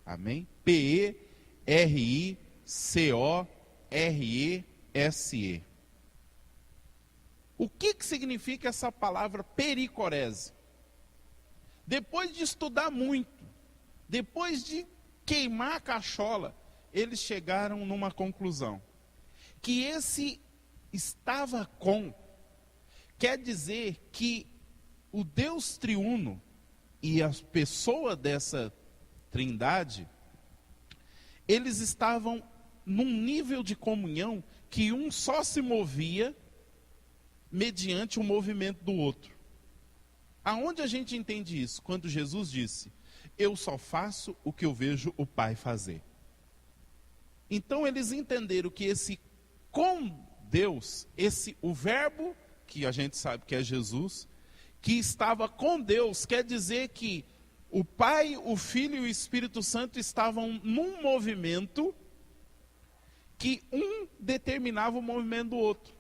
Amém? P-E-R-I-C-O-R-E-S-E. O que significa essa palavra pericorese? Depois de estudar muito, depois de queimar a cachola, eles chegaram numa conclusão. Que esse estava com quer dizer que o Deus triuno e a pessoa dessa trindade, eles estavam num nível de comunhão que um só se movia mediante o movimento do outro. Aonde a gente entende isso? Quando Jesus disse, eu só faço o que eu vejo o Pai fazer. Então eles entenderam que esse com Deus, o verbo, que a gente sabe que é Jesus, que estava com Deus, quer dizer que o Pai, o Filho e o Espírito Santo estavam num movimento que um determinava o movimento do outro.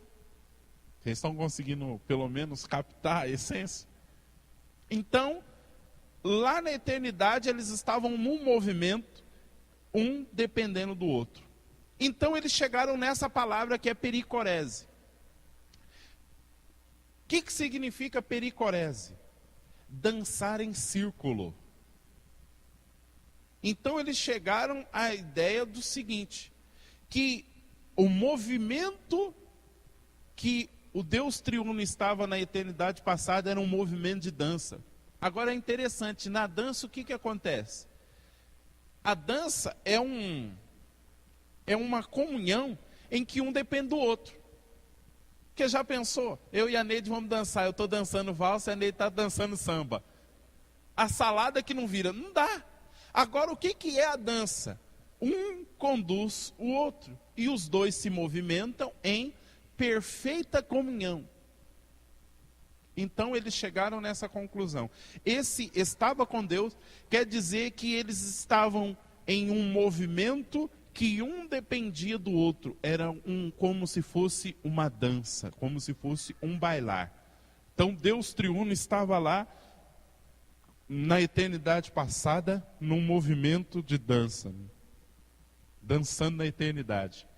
Vocês estão conseguindo, pelo menos, captar a essência? Então, lá na eternidade, eles estavam num movimento, um dependendo do outro. Então, eles chegaram nessa palavra que é pericorese. O que significa pericorese? Dançar em círculo. Então eles chegaram à ideia do seguinte, que o movimento que o Deus triuno estava na eternidade passada era um movimento de dança. Agora é interessante, na dança o que acontece? A dança é uma comunhão em que um depende do outro. Porque já pensou? Eu e a Neide vamos dançar. Eu estou dançando valsa e a Neide está dançando samba. A salada que não vira. Não dá. Agora, o que é a dança? Um conduz o outro. E os dois se movimentam em perfeita comunhão. Então, eles chegaram nessa conclusão. Esse estava com Deus quer dizer que eles estavam em um movimento que um dependia do outro, era como se fosse uma dança, como se fosse um bailar. Então Deus triuno estava lá, na eternidade passada, num movimento de dança, dançando na eternidade.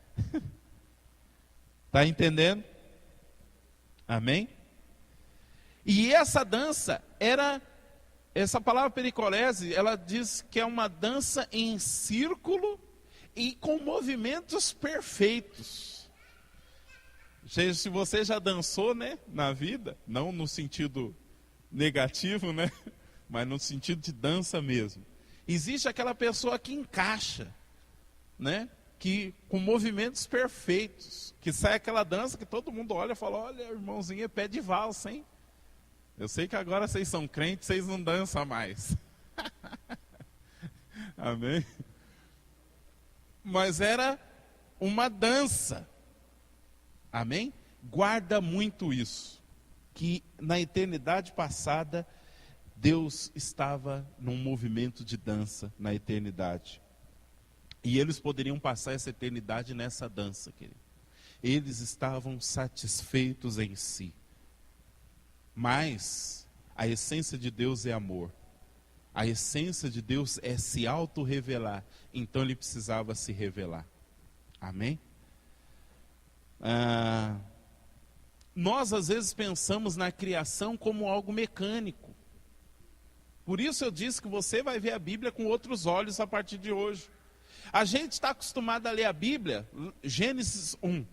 Está entendendo? Amém? E essa dança essa palavra pericorese, ela diz que é uma dança em círculo, e com movimentos perfeitos. Se você já dançou, né, na vida, não no sentido negativo, né, mas no sentido de dança mesmo. Existe aquela pessoa que encaixa, né? Que com movimentos perfeitos, que sai aquela dança que todo mundo olha e fala, olha, irmãozinho, é pé de valsa, hein? Eu sei que agora vocês são crentes, vocês não dançam mais. Amém? Mas era uma dança. Amém? Guarda muito isso, que na eternidade passada, Deus estava num movimento de dança na eternidade. E eles poderiam passar essa eternidade nessa dança, querido. Eles estavam satisfeitos em si. Mas a essência de Deus é amor. A essência de Deus é se auto-revelar. Então ele precisava se revelar. Amém? Nós às vezes pensamos na criação como algo mecânico. Por isso eu disse que você vai ver a Bíblia com outros olhos a partir de hoje. A gente está acostumado a ler a Bíblia, Gênesis 1.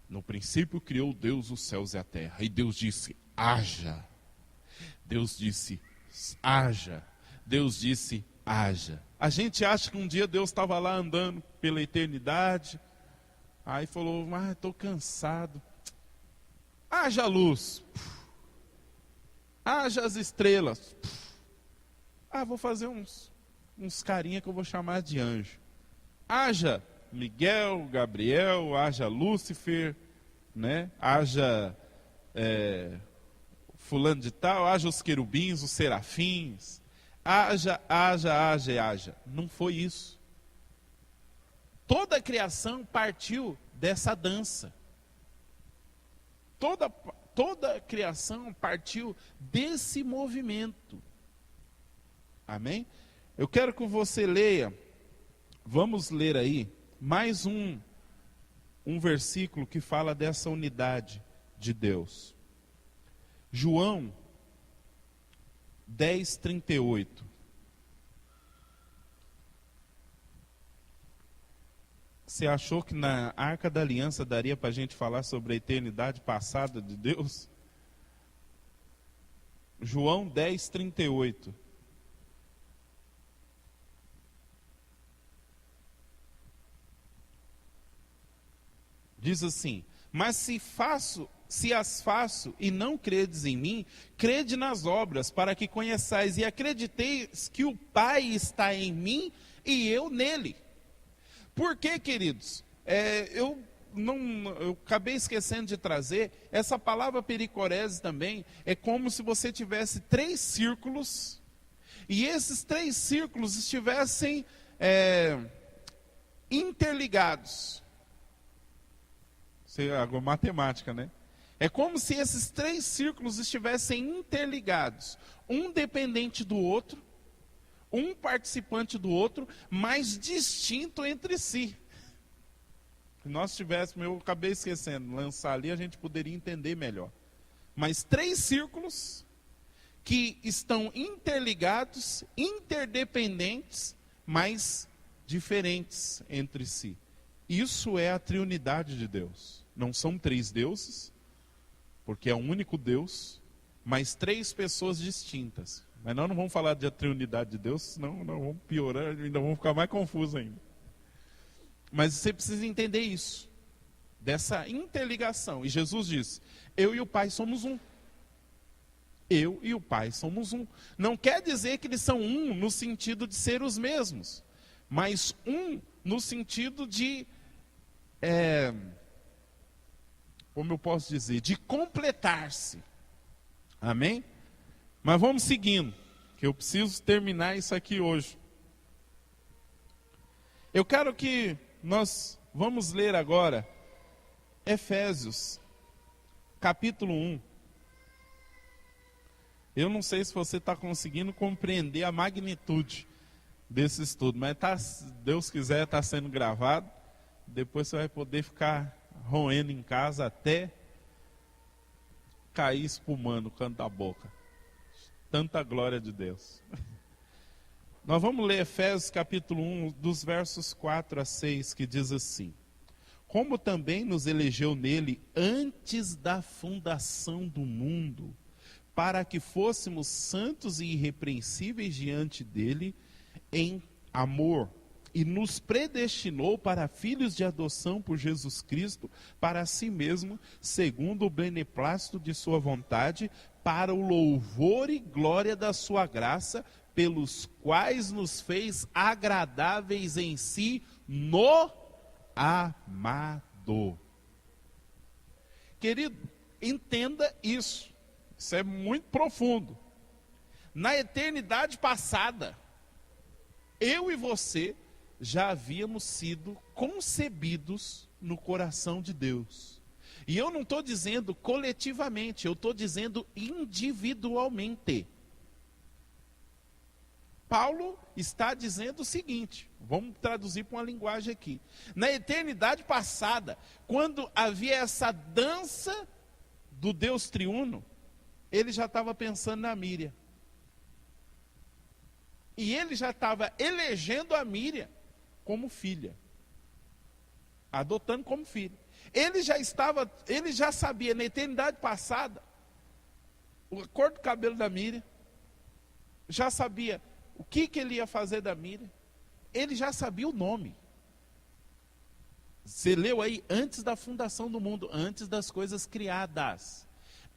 No princípio criou Deus os céus e a terra. E Deus disse, haja. Deus disse, haja. Deus disse, haja. A gente acha que um dia Deus estava lá andando pela eternidade. Aí falou, estou cansado. Haja luz. Haja as estrelas. Vou fazer uns carinha que eu vou chamar de anjo. Haja Miguel, Gabriel, haja Lúcifer, né? Haja fulano de tal, haja os querubins, os serafins. Haja. Não foi isso. Toda a criação partiu dessa dança. Toda a criação partiu desse movimento. Amém? Eu quero que você leia, vamos ler aí, mais um versículo que fala dessa unidade de Deus. João 10:38. Você achou que na Arca da Aliança daria para a gente falar sobre a eternidade passada de Deus? João 10:38. Diz assim, mas se as faço e não credes em mim, crede nas obras, para que conheçais e acrediteis que o Pai está em mim e eu nele. Por quê, queridos? Eu acabei esquecendo de trazer, essa palavra pericorese também, é como se você tivesse 3 círculos, e esses 3 círculos estivessem interligados. Matemática, né? É como se esses 3 círculos estivessem interligados, um dependente do outro, um participante do outro, mas distinto entre si. Se nós tivéssemos, eu acabei esquecendo, lançar ali, a gente poderia entender melhor. Mas 3 círculos que estão interligados, interdependentes, mas diferentes entre si. Isso é a triunidade de Deus. Não são 3 deuses, porque é um único Deus, mas 3 pessoas distintas. Mas nós não vamos falar de a triunidade de Deus, senão nós vamos piorar, ainda vamos ficar mais confusos ainda. Mas você precisa entender isso, dessa interligação. E Jesus diz, eu e o Pai somos um. Eu e o Pai somos um. Não quer dizer que eles são um no sentido de ser os mesmos, mas um no sentido de, como eu posso dizer, de completar-se. Amém? Mas vamos seguindo, que eu preciso terminar isso aqui hoje. Eu quero que nós vamos ler agora Efésios, capítulo 1. Eu não sei se você está conseguindo compreender a magnitude desse estudo, mas se Deus quiser, está sendo gravado. Depois você vai poder ficar roendo em casa até cair espumando o canto da boca. Tanta glória de Deus. Nós vamos ler Efésios capítulo 1, dos versos 4 a 6, que diz assim: como também nos elegeu nele antes da fundação do mundo, para que fôssemos santos e irrepreensíveis diante dele, em amor e nos predestinou para filhos de adoção por Jesus Cristo, para si mesmo, segundo o beneplácito de sua vontade, para o louvor e glória da sua graça, pelos quais nos fez agradáveis em si no amado. Querido, entenda isso. Isso é muito profundo. Na eternidade passada, eu e você já havíamos sido concebidos no coração de Deus. E eu não estou dizendo coletivamente, eu estou dizendo individualmente. Paulo está dizendo o seguinte, vamos traduzir para uma linguagem aqui. Na eternidade passada, quando havia essa dança do Deus triuno, ele já estava pensando na Míriam. E ele já estava elegendo a Míriam como filha, adotando como filha. Ele já sabia na eternidade passada a cor do cabelo da Míriam, já sabia o que ele ia fazer da Míriam, ele já sabia o nome. Você leu aí, antes da fundação do mundo, antes das coisas criadas.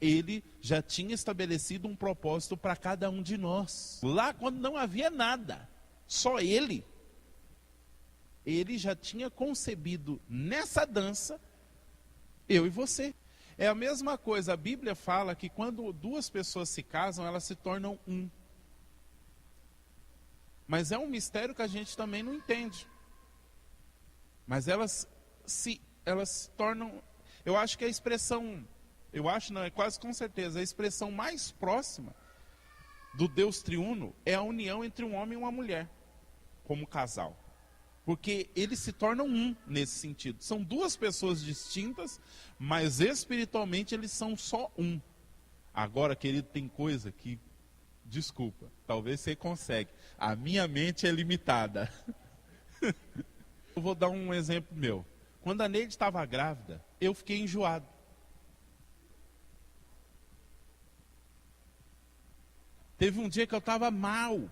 Ele já tinha estabelecido um propósito para cada um de nós. Lá quando não havia nada, só ele já tinha concebido nessa dança, eu e você. É a mesma coisa, a Bíblia fala que quando duas pessoas se casam, elas se tornam um. Mas é um mistério que a gente também não entende. Mas elas se tornam, eu acho que a expressão, é quase com certeza, a expressão mais próxima do Deus triuno é a união entre um homem e uma mulher, como casal. Porque eles se tornam um nesse sentido. São duas pessoas distintas, mas espiritualmente eles são só um. Agora, querido, tem coisa que, desculpa, talvez você consegue. A minha mente é limitada. Eu vou dar um exemplo meu. Quando a Neide estava grávida, eu fiquei enjoado. Teve um dia que eu estava mal.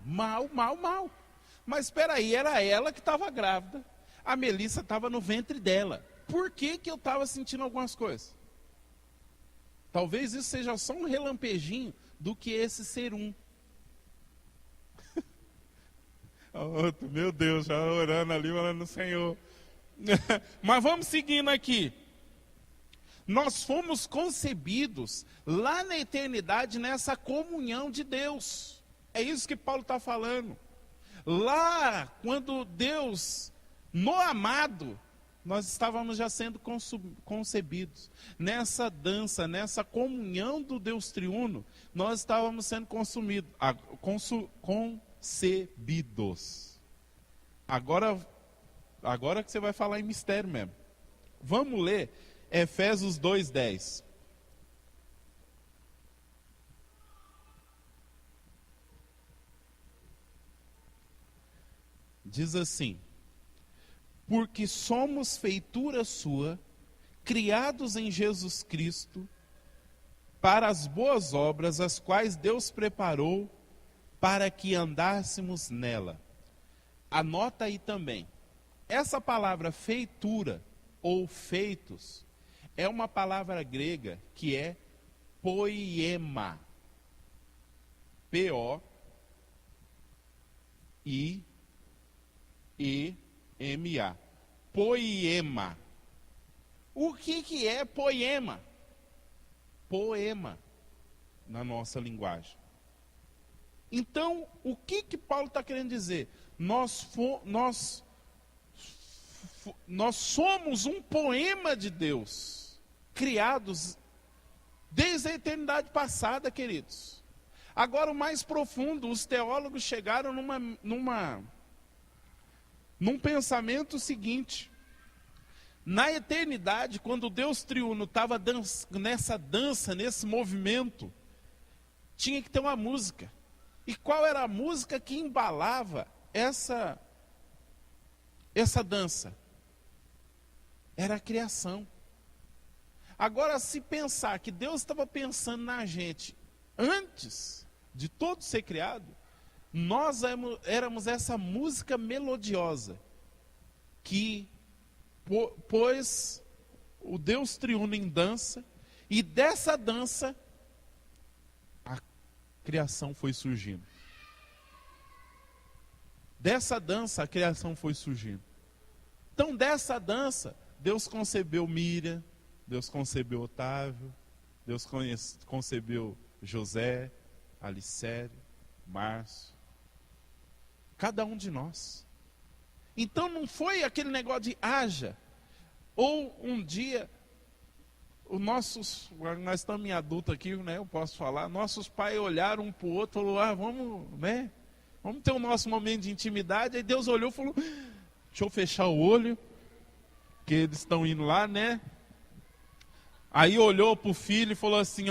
Mas espera aí, era ela que estava grávida. A Melissa estava no ventre dela. Por que eu estava sentindo algumas coisas? Talvez isso seja só um relampejinho do que esse ser um. Meu Deus, já orando ali, orando no Senhor. Mas vamos seguindo aqui. Nós fomos concebidos lá na eternidade nessa comunhão de Deus. É isso que Paulo está falando. Lá, quando Deus, no amado, nós estávamos já sendo concebidos. Nessa dança, nessa comunhão do Deus triuno, nós estávamos sendo concebidos. Agora que você vai falar em mistério mesmo. Vamos ler Efésios 2:10. Diz assim: porque somos feitura sua, criados em Jesus Cristo, para as boas obras, as quais Deus preparou para que andássemos nela. Anota aí também. Essa palavra feitura ou feitos é uma palavra grega que é poiema. P-O-I-E-M-A. Poiema. O que é poema? Poema, na nossa linguagem. Então, o que Paulo está querendo dizer? Nós somos um poema de Deus, criados desde a eternidade passada, queridos. Agora, o mais profundo, os teólogos chegaram num pensamento seguinte. Na eternidade, quando Deus triuno estava nessa dança, nesse movimento, tinha que ter uma música. E qual era a música que embalava essa dança? Era a criação. Agora, se pensar que Deus estava pensando na gente antes de todo ser criado, Nós éramos essa música melodiosa que pôs o Deus triuno em dança, e dessa dança a criação foi surgindo. Dessa dança a criação foi surgindo. Então dessa dança, Deus concebeu Miriam, Deus concebeu Otávio, Deus concebeu José, Alicério, Márcio, cada um de nós. Então não foi aquele negócio de haja, ou um dia, nós estamos em adulto aqui, né, eu posso falar, nossos pais olharam um para o outro e falaram, vamos ter o nosso momento de intimidade. Aí Deus olhou e falou, deixa eu fechar o olho, que eles estão indo lá, né? Aí olhou para o filho e falou assim,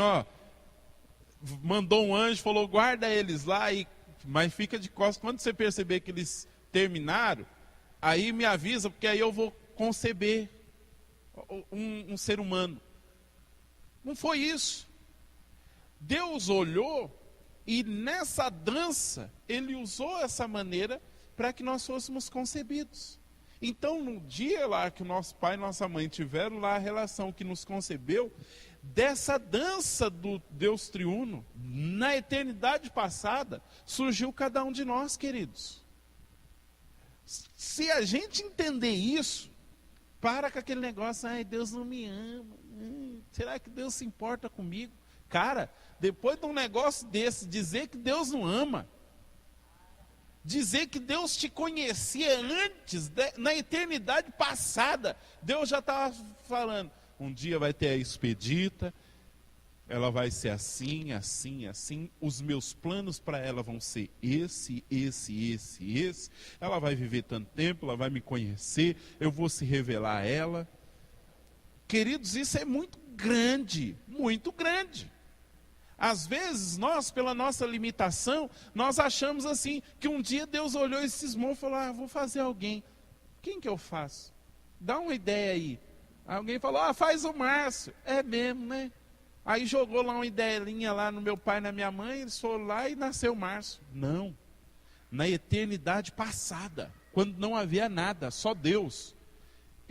mandou um anjo, falou, guarda eles lá, mas fica de costas. Quando você perceber que eles terminaram, aí me avisa, porque aí eu vou conceber um ser humano. Não foi isso. Deus olhou e nessa dança, Ele usou essa maneira para que nós fôssemos concebidos. Então, no dia lá que o nosso pai e nossa mãe tiveram lá a relação que nos concebeu, dessa dança do Deus triuno, na eternidade passada, surgiu cada um de nós, queridos. Se a gente entender isso, para com aquele negócio, Deus não me ama, será que Deus se importa comigo? Cara, depois de um negócio desse, dizer que Deus não ama, dizer que Deus te conhecia antes, na eternidade passada, Deus já estava falando, um dia vai ter a Expedita, ela vai ser assim, assim, assim, os meus planos para ela vão ser esse, ela vai viver tanto tempo, ela vai me conhecer, eu vou se revelar a ela. Queridos, isso é muito grande, muito grande. Às vezes, nós, pela nossa limitação, nós achamos assim, que um dia Deus olhou e cismou e falou, vou fazer alguém. Quem que eu faço? Dá uma ideia aí. Alguém falou, faz o Márcio. É mesmo, né? Aí jogou lá uma ideiazinha lá no meu pai e na minha mãe, eles foram lá e nasceu o Márcio. Não. Na eternidade passada, quando não havia nada, só Deus,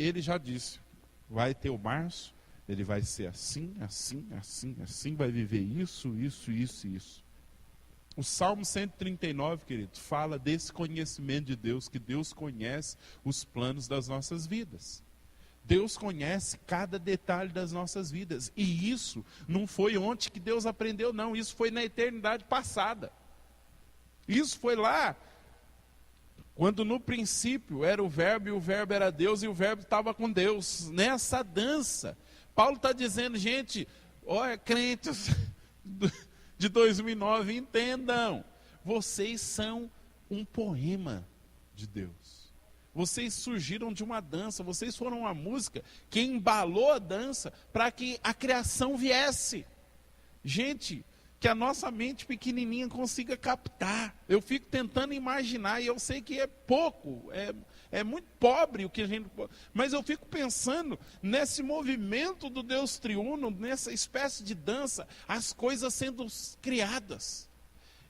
Ele já disse, vai ter o Márcio, ele vai ser assim, assim, assim, assim, vai viver isso. O Salmo 139, querido, fala desse conhecimento de Deus, que Deus conhece os planos das nossas vidas. Deus conhece cada detalhe das nossas vidas. E isso não foi ontem que Deus aprendeu, não. Isso foi na eternidade passada. Isso foi lá, quando no princípio era o Verbo, e o Verbo era Deus, e o Verbo estava com Deus. Nessa dança, Paulo está dizendo, gente, olha, crentes de 2009, entendam. Vocês são um poema de Deus. Vocês surgiram de uma dança, vocês foram uma música que embalou a dança para que a criação viesse. Gente, que a nossa mente pequenininha consiga captar. Eu fico tentando imaginar, e eu sei que é pouco, é muito pobre o que a gente... Mas eu fico pensando nesse movimento do Deus triuno, nessa espécie de dança, as coisas sendo criadas.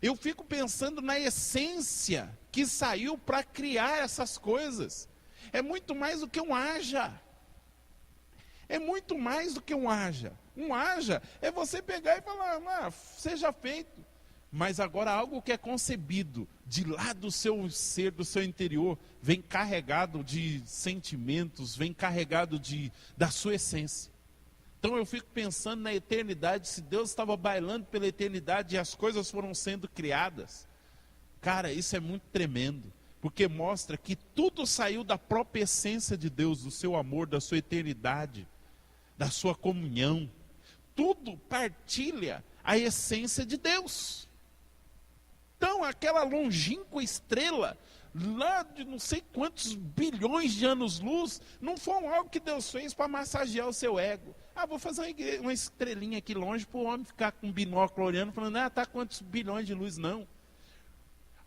Eu fico pensando na essência que saiu para criar essas coisas. É muito mais do que um haja. É muito mais do que um haja. Um haja é você pegar e falar, seja feito. Mas agora algo que é concebido de lá do seu ser, do seu interior, vem carregado de sentimentos, vem carregado da sua essência. Então eu fico pensando na eternidade, se Deus estava bailando pela eternidade e as coisas foram sendo criadas. Cara, isso é muito tremendo, porque mostra que tudo saiu da própria essência de Deus, do seu amor, da sua eternidade, da sua comunhão. Tudo partilha a essência de Deus. Então aquela longínqua estrela, lá de não sei quantos bilhões de anos-luz, não foi algo que Deus fez para massagear o seu ego. Vou fazer uma estrelinha aqui longe para o homem ficar com um binóculo olhando, falando, está quantos bilhões de luz, não.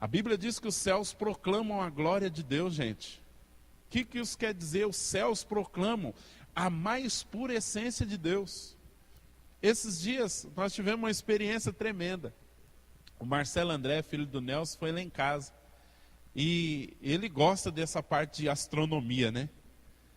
A Bíblia diz que os céus proclamam a glória de Deus, gente. O que isso quer dizer? Os céus proclamam a mais pura essência de Deus. Esses dias nós tivemos uma experiência tremenda. o Marcelo André, filho do Nelson, foi lá em casa. E ele gosta dessa parte de astronomia, né?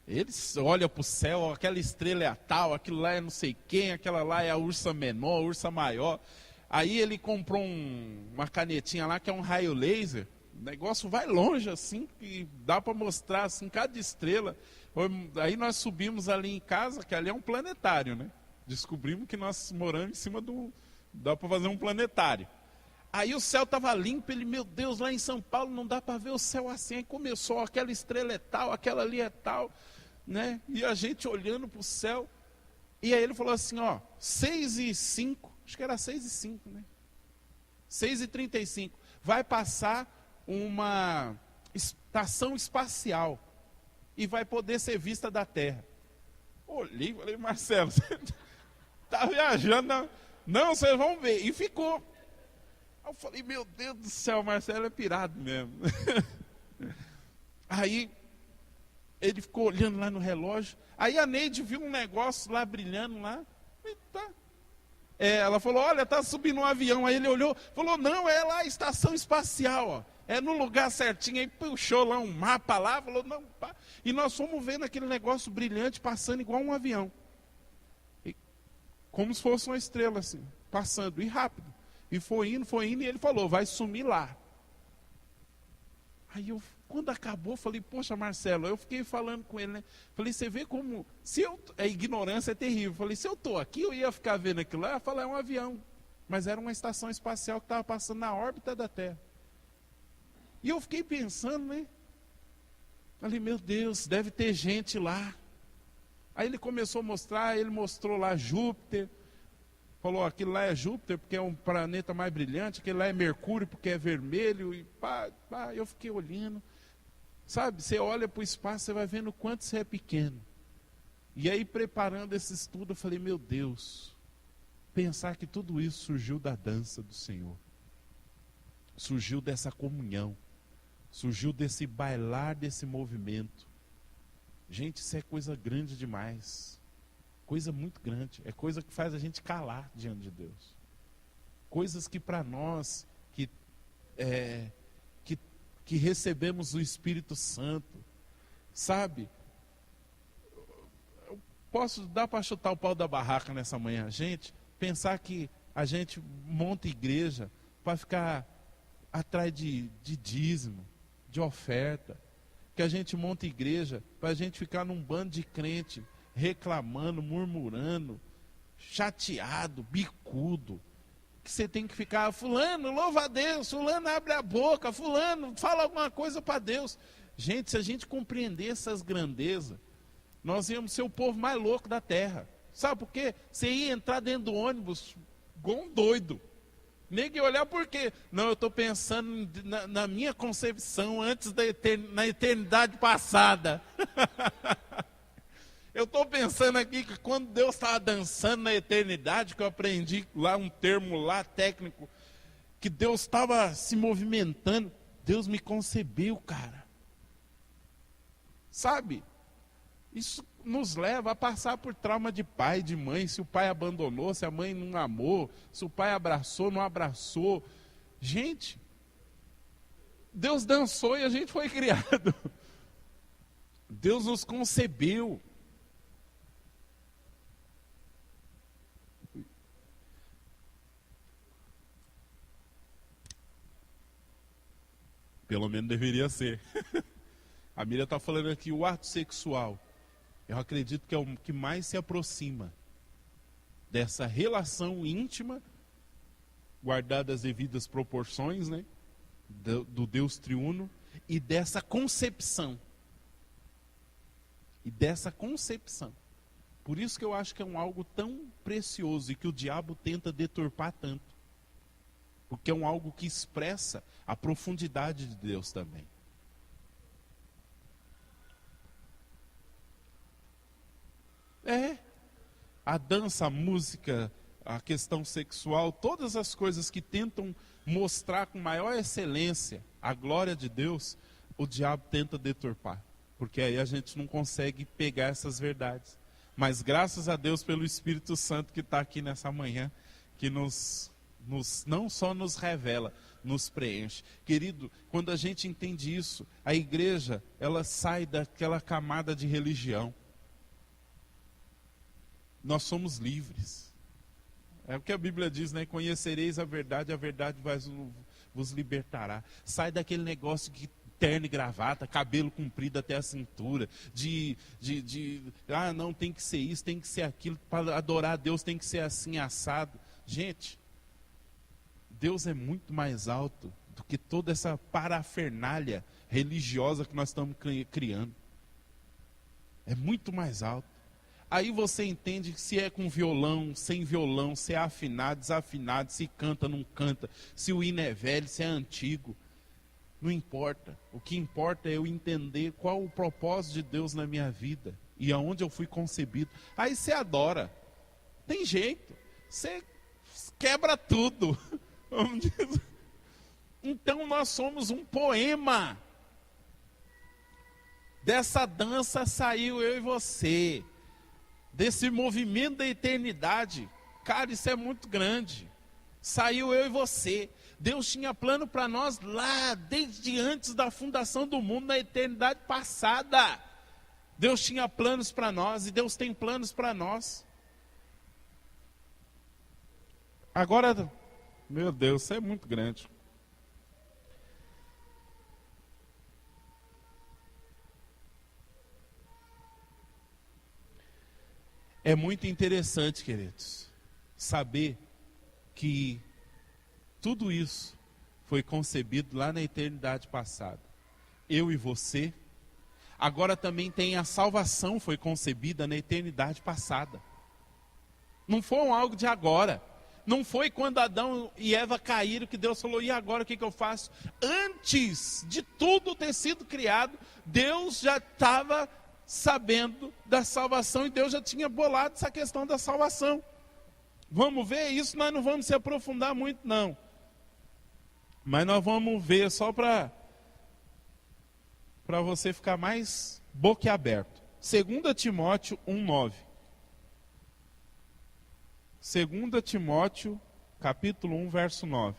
Ele olha para o céu, aquela estrela é a tal, aquilo lá é não sei quem, aquela lá é a ursa menor, a ursa maior. Aí ele comprou uma canetinha lá que é um raio laser. O negócio vai longe assim, e dá para mostrar assim, cada estrela. Aí nós subimos ali em casa, que ali é um planetário, né? Descobrimos que nós moramos em cima dá para fazer um planetário. Aí o céu estava limpo, ele, meu Deus, lá em São Paulo não dá para ver o céu assim. Aí começou, aquela estrela é tal, aquela ali é tal, né? E a gente olhando para o céu. E aí ele falou assim, ó, 6:05, acho que era 6:05, né? 6:35, vai passar uma estação espacial e vai poder ser vista da Terra. Olhei e falei, Marcelo, você tá viajando? Não, não, vocês vão ver. E ficou. Eu falei, meu Deus do céu, Marcelo é pirado mesmo. Aí ele ficou olhando lá no relógio. Aí a Neide viu um negócio lá brilhando lá. E tá. Ela falou, olha, tá subindo um avião. Aí ele olhou, falou, não, é lá a estação espacial, ó. É no lugar certinho. Aí puxou lá um mapa lá, falou, não, pá. E nós fomos vendo aquele negócio brilhante passando igual um avião. E, como se fosse uma estrela assim, passando, e rápido. E foi indo, e ele falou, vai sumir lá. Aí eu, quando acabou, falei, poxa, Marcelo, eu fiquei falando com ele, né? Falei, você vê como, a ignorância é terrível. Falei, se eu estou aqui, eu ia ficar vendo aquilo lá, eu ia falar, é um avião. Mas era uma estação espacial que estava passando na órbita da Terra. E eu fiquei pensando, né? Falei, meu Deus, deve ter gente lá. Aí ele começou a mostrar, ele mostrou lá Júpiter. Falou, aquilo lá é Júpiter porque é um planeta mais brilhante, aquele lá é Mercúrio porque é vermelho, e pá, eu fiquei olhando. Sabe, você olha para o espaço, você vai vendo o quanto você é pequeno. E aí, preparando esse estudo, eu falei, meu Deus, pensar que tudo isso surgiu da dança do Senhor. Surgiu dessa comunhão, surgiu desse bailar, desse movimento. Gente, isso é coisa grande demais. Coisa muito grande, é coisa que faz a gente calar diante de Deus. Coisas que para nós, que recebemos o Espírito Santo, sabe? Eu posso dar para chutar o pau da barraca nessa manhã, gente, pensar que a gente monta igreja para ficar atrás de dízimo, de oferta, que a gente monta igreja para a gente ficar num bando de crente, reclamando, murmurando, chateado, bicudo, que você tem que ficar, fulano, louva a Deus, fulano abre a boca, fulano, fala alguma coisa para Deus. Gente, se a gente compreender essas grandezas, nós íamos ser o povo mais louco da terra. Sabe por quê? Você ia entrar dentro do ônibus igual um doido. Nem olhar por quê? Não, eu estou pensando na minha concepção antes na eternidade passada. Eu estou pensando aqui que quando Deus estava dançando na eternidade, que eu aprendi lá um termo lá técnico, que Deus estava se movimentando, Deus me concebeu, cara. Sabe? Isso nos leva a passar por trauma de pai, de mãe, se o pai abandonou, se a mãe não amou, se o pai abraçou, não abraçou. Gente, Deus dançou e a gente foi criado. Deus nos concebeu. Pelo menos deveria ser. A Miriam está falando aqui, o ato sexual, eu acredito que é o que mais se aproxima dessa relação íntima, guardada as devidas proporções, né, do Deus triuno, e dessa concepção. Por isso que eu acho que é algo tão precioso e que o diabo tenta deturpar tanto. Porque é algo que expressa a profundidade de Deus também. A dança, a música, a questão sexual, todas as coisas que tentam mostrar com maior excelência a glória de Deus, o diabo tenta deturpar. Porque aí a gente não consegue pegar essas verdades. Mas graças a Deus pelo Espírito Santo que está aqui nessa manhã, que nos não só nos revela, nos preenche. Querido, quando a gente entende isso, a igreja, ela sai daquela camada de religião. Nós somos livres. É o que a Bíblia diz, né? Conhecereis a verdade vos libertará. Sai daquele negócio de terno e gravata, cabelo comprido até a cintura, não, tem que ser isso, tem que ser aquilo, para adorar a Deus tem que ser assim, assado. Gente, Deus é muito mais alto do que toda essa parafernália religiosa que nós estamos criando. É muito mais alto. Aí você entende que se é com violão, sem violão, se é afinado, desafinado, se canta, não canta, se o hino é velho, se é antigo. Não importa. O que importa é eu entender qual o propósito de Deus na minha vida e aonde eu fui concebido. Aí você adora. Tem jeito. Você quebra tudo. Vamos dizer. Então nós somos um poema. Dessa dança saiu eu e você. Desse movimento da eternidade. Cara, isso é muito grande. Saiu eu e você. Deus tinha plano para nós lá, desde antes da fundação do mundo, na eternidade passada. Deus tinha planos para nós e Deus tem planos para nós. Agora, meu Deus, isso é muito grande. É muito interessante, queridos, saber que tudo isso foi concebido lá na eternidade passada. Eu e você. Agora também tem a salvação, foi concebida na eternidade passada. Não foi algo de agora. Não foi quando Adão e Eva caíram que Deus falou, e agora o que eu faço? Antes de tudo ter sido criado, Deus já estava sabendo da salvação e Deus já tinha bolado essa questão da salvação. Vamos ver isso, nós não vamos se aprofundar muito não. Mas nós vamos ver só para você ficar mais boquiaberto. 2 Timóteo 1,9. 2 Timóteo, capítulo 1, verso 9.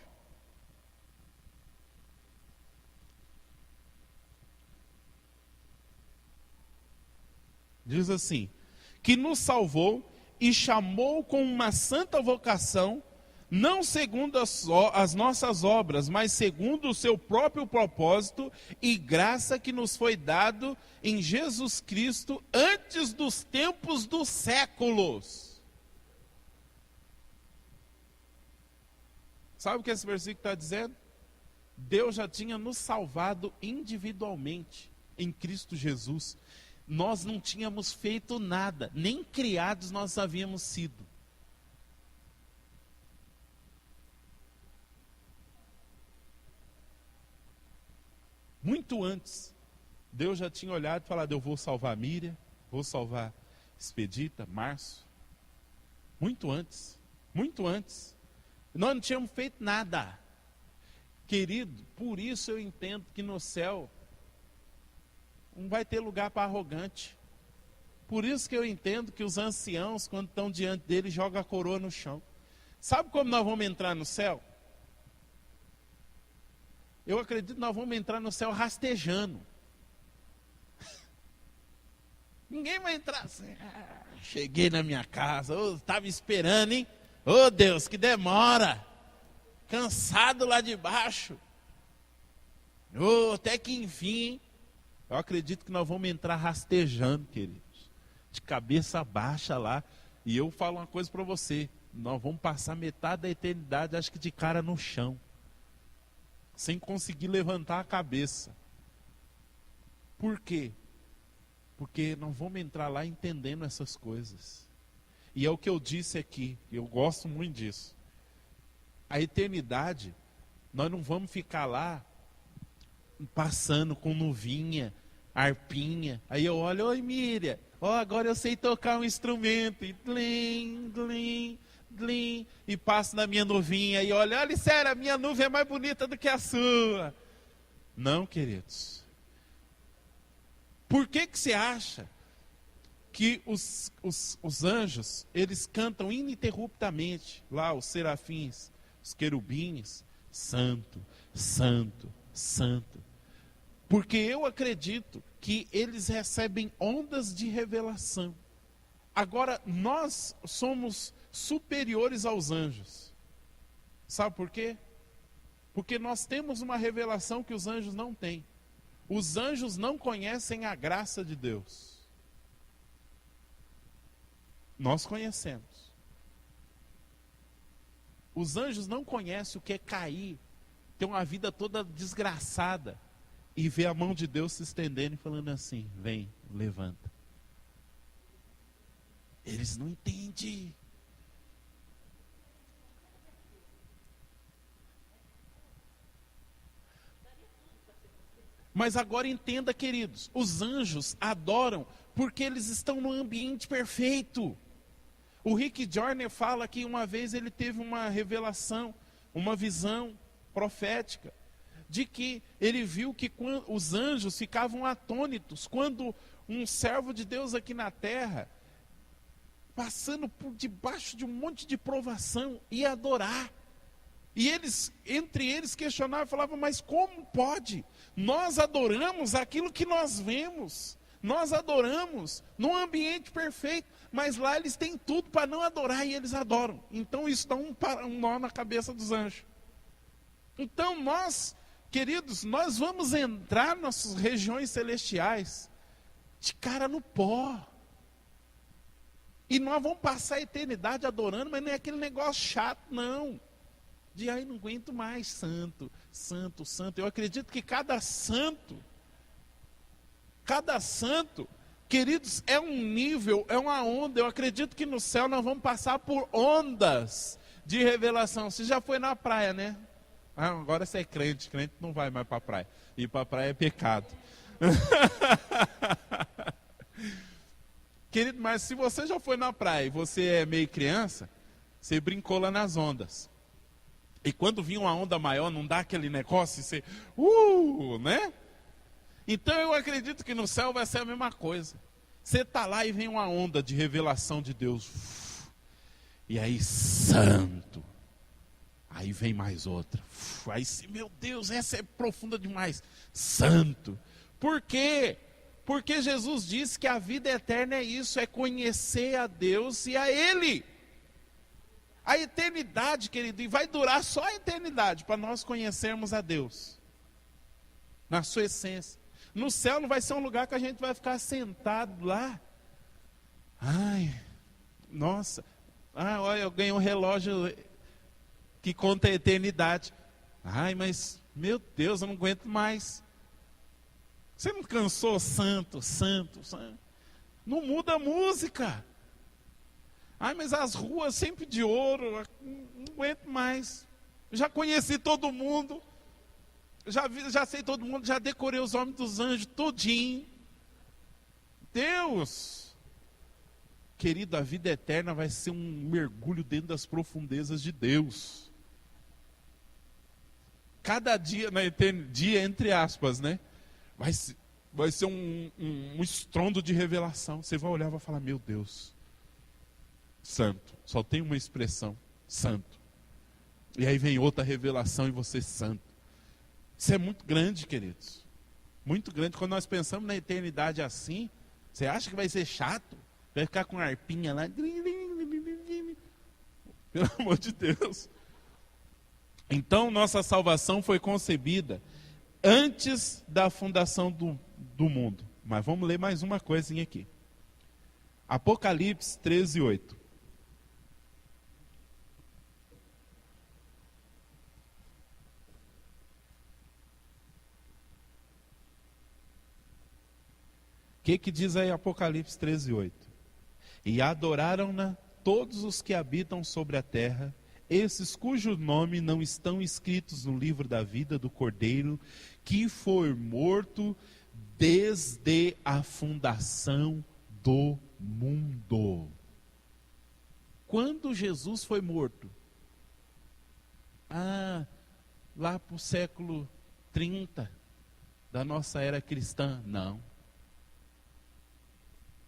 Diz assim, que nos salvou e chamou com uma santa vocação, não segundo as nossas obras, mas segundo o seu próprio propósito e graça que nos foi dado em Jesus Cristo antes dos tempos dos séculos. Sabe o que esse versículo está dizendo? Deus já tinha nos salvado individualmente em Cristo Jesus. Nós não tínhamos feito nada, nem criados nós havíamos sido. Muito antes, Deus já tinha olhado e falado, eu vou salvar Miriam, vou salvar Expedita, Márcio. Muito antes, muito antes. Nós não tínhamos feito nada. Querido, por isso eu entendo que no céu não vai ter lugar para arrogante. Por isso que eu entendo que os anciãos, quando estão diante dele, jogam a coroa no chão. Sabe como nós vamos entrar no céu? Eu acredito que nós vamos entrar no céu rastejando. Ninguém vai entrar assim. Cheguei na minha casa, estava esperando, hein? Oh Deus, que demora. Cansado lá de baixo. Até que enfim. Eu acredito que nós vamos entrar rastejando, queridos. De cabeça baixa lá. E eu falo uma coisa para você. Nós vamos passar metade da eternidade, acho que de cara no chão. Sem conseguir levantar a cabeça. Por quê? Porque nós vamos entrar lá entendendo essas coisas. E é o que eu disse aqui, eu gosto muito disso. A eternidade, nós não vamos ficar lá passando com nuvinha, harpinha. Aí eu olho, oi Miriam, agora eu sei tocar um instrumento. E glim, glim, glim. E passo na minha nuvinha e olha, sério, a minha nuvem é mais bonita do que a sua. Não, queridos. Por que você acha que os anjos, eles cantam ininterruptamente, lá os serafins, os querubins, santo, santo, santo. Porque eu acredito que eles recebem ondas de revelação. Agora, nós somos superiores aos anjos. Sabe por quê? Porque nós temos uma revelação que os anjos não têm. Os anjos não conhecem a graça de Deus. Nós conhecemos. Os anjos não conhecem o que é cair, ter uma vida toda desgraçada e ver a mão de Deus se estendendo e falando assim: vem, levanta. Eles não entendem. Mas agora entenda, queridos, os anjos adoram porque eles estão no ambiente perfeito. O Rick Joyner fala que uma vez ele teve uma revelação, uma visão profética, de que ele viu que os anjos ficavam atônitos quando um servo de Deus aqui na terra, passando por debaixo de um monte de provação, ia adorar. E eles, entre eles, questionavam e falavam: mas como pode? Nós adoramos aquilo que nós vemos. Nós adoramos num ambiente perfeito. Mas lá eles têm tudo para não adorar e eles adoram. Então isso dá um nó na cabeça dos anjos. Então nós, queridos, nós vamos entrar nas nossas regiões celestiais de cara no pó. E nós vamos passar a eternidade adorando, mas não é aquele negócio chato, não. De aí não aguento mais, santo, santo, santo. Eu acredito que cada santo, queridos, é um nível, é uma onda. Eu acredito que no céu nós vamos passar por ondas de revelação. Você já foi na praia, né? Ah, agora você é crente, crente não vai mais para a praia. Ir para a praia é pecado. Querido, mas se você já foi na praia e você é meio criança, você brincou lá nas ondas. E quando vinha uma onda maior, não dá aquele negócio, você, né? Então eu acredito que no céu vai ser a mesma coisa. Você está lá e vem uma onda de revelação de Deus. E aí, santo. Aí vem mais outra. Aí, meu Deus, essa é profunda demais. Santo. Por quê? Porque Jesus disse que a vida eterna é isso, é conhecer a Deus e a Ele. A eternidade, querido, e vai durar só a eternidade para nós conhecermos a Deus. Na sua essência. No céu não vai ser um lugar que a gente vai ficar sentado lá. Ai, nossa. Ah, olha, eu ganhei um relógio que conta a eternidade. Ai, mas, meu Deus, eu não aguento mais. Você não cansou? Santo, santo, santo. Não muda a música. Ai, mas as ruas sempre de ouro, não aguento mais. Já conheci todo mundo, já sei todo mundo, já decorei os nomes dos anjos todinho. Deus, querido, a vida eterna vai ser um mergulho dentro das profundezas de Deus. Cada dia na eternidade, dia entre aspas, né? Vai ser um estrondo de revelação. Você vai olhar e vai falar: meu Deus. Santo, só tem uma expressão, santo. E aí vem outra revelação e você santo. Isso é muito grande, queridos. Muito grande. Quando nós pensamos na eternidade assim, você acha que vai ser chato? Vai ficar com a harpinha lá. Pelo amor de Deus. Então, nossa salvação foi concebida antes da fundação do mundo. Mas vamos ler mais uma coisinha aqui. Apocalipse 13:8. O que diz aí Apocalipse 13:8? E adoraram-na todos os que habitam sobre a terra, esses cujo nome não estão escritos no livro da vida do Cordeiro, que foi morto desde a fundação do mundo. Quando Jesus foi morto? Lá para o século 30 da nossa era cristã. Não.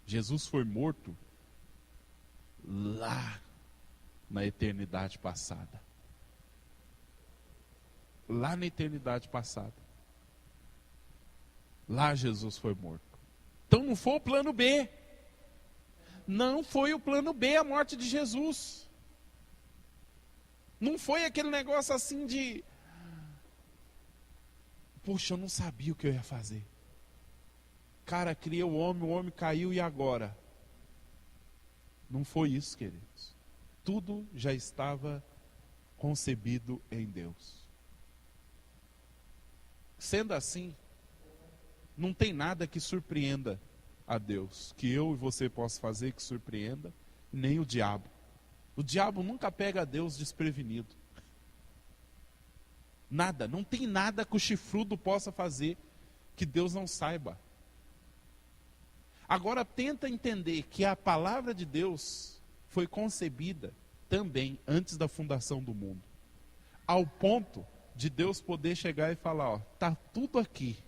Jesus foi morto lá na eternidade passada. lá na eternidade passada. Lá Jesus foi morto. Então não foi o plano B. Não foi o plano B a morte de Jesus. Não foi aquele negócio assim de... Poxa, eu não sabia o que eu ia fazer. Cara, criei o homem caiu e agora? Não foi isso, queridos. Tudo já estava concebido em Deus. Sendo assim, não tem nada que surpreenda a Deus, que eu e você possa fazer que surpreenda, nem o diabo. O diabo nunca pega a Deus desprevenido. Nada, não tem nada que o chifrudo possa fazer que Deus não saiba. Agora tenta entender que a palavra de Deus foi concebida também antes da fundação do mundo. Ao ponto de Deus poder chegar e falar, ó, tá tudo aqui.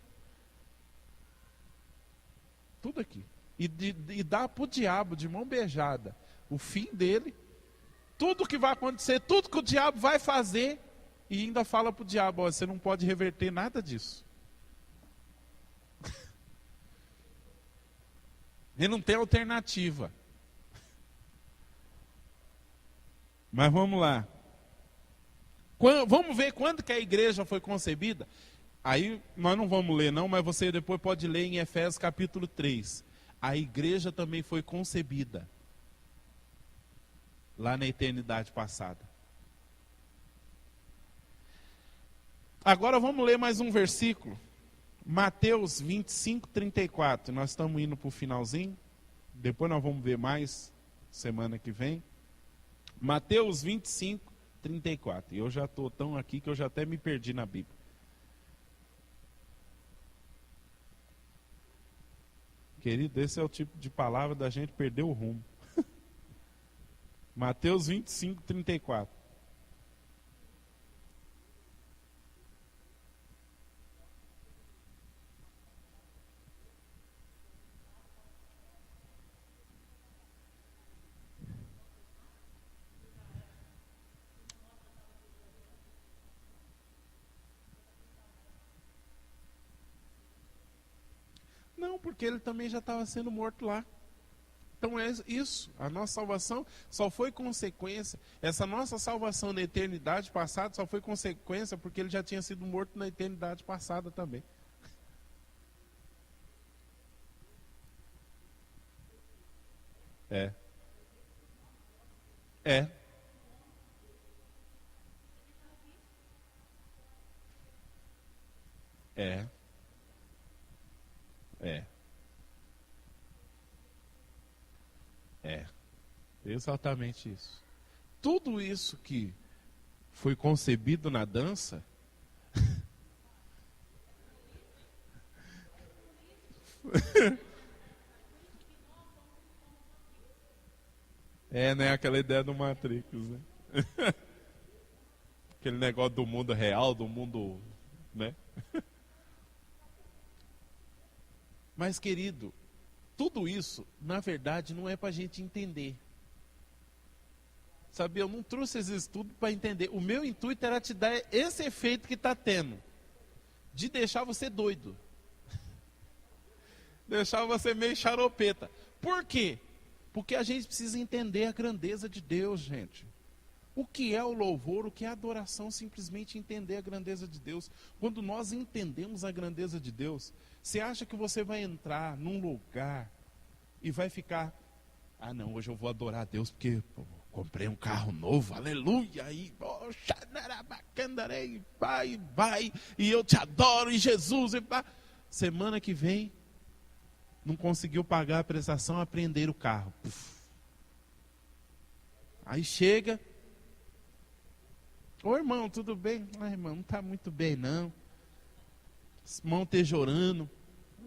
Tudo aqui. E dar para o diabo de mão beijada o fim dele, tudo que vai acontecer, tudo que o diabo vai fazer, e ainda fala para o diabo, ó, você não pode reverter nada disso. Ele não tem alternativa. Mas vamos lá. Vamos ver quando que a igreja foi concebida? Aí nós não vamos ler não, mas você depois pode ler em Efésios capítulo 3. A igreja também foi concebida lá na eternidade passada. Agora vamos ler mais um versículo. Mateus 25, 34. Nós estamos indo para o finalzinho. Depois nós vamos ver mais semana que vem. Mateus 25, 34. E eu já estou tão aqui que eu já até me perdi na Bíblia. Querido, esse é o tipo de palavra da gente perder o rumo. Mateus 25, 34. Não, porque ele também já estava sendo morto lá. Então é isso, a nossa salvação só foi consequência, essa nossa salvação na eternidade passada só foi consequência porque ele já tinha sido morto na eternidade passada também. É. É. É. É. É. Exatamente isso. Tudo isso que foi concebido na dança é, né, aquela ideia do Matrix, né? Aquele negócio do mundo real, do mundo, né? Mas, querido, tudo isso, na verdade, não é para a gente entender. Sabe, eu não trouxe esse estudo para entender. O meu intuito era te dar esse efeito que está tendo. De deixar você doido. Deixar você meio xaropeta. Por quê? Porque a gente precisa entender a grandeza de Deus, gente. O que é o louvor, o que é a adoração, simplesmente entender a grandeza de Deus. Quando nós entendemos a grandeza de Deus, você acha que você vai entrar num lugar e vai ficar, ah não, hoje eu vou adorar a Deus porque comprei um carro novo, aleluia, e vai, e eu te adoro, e Jesus, e pá. Semana que vem, não conseguiu pagar a prestação, apreender o carro. Puf. Aí chega, ô irmão, tudo bem? Ah, irmão, não está muito bem não. Irmão tejorando.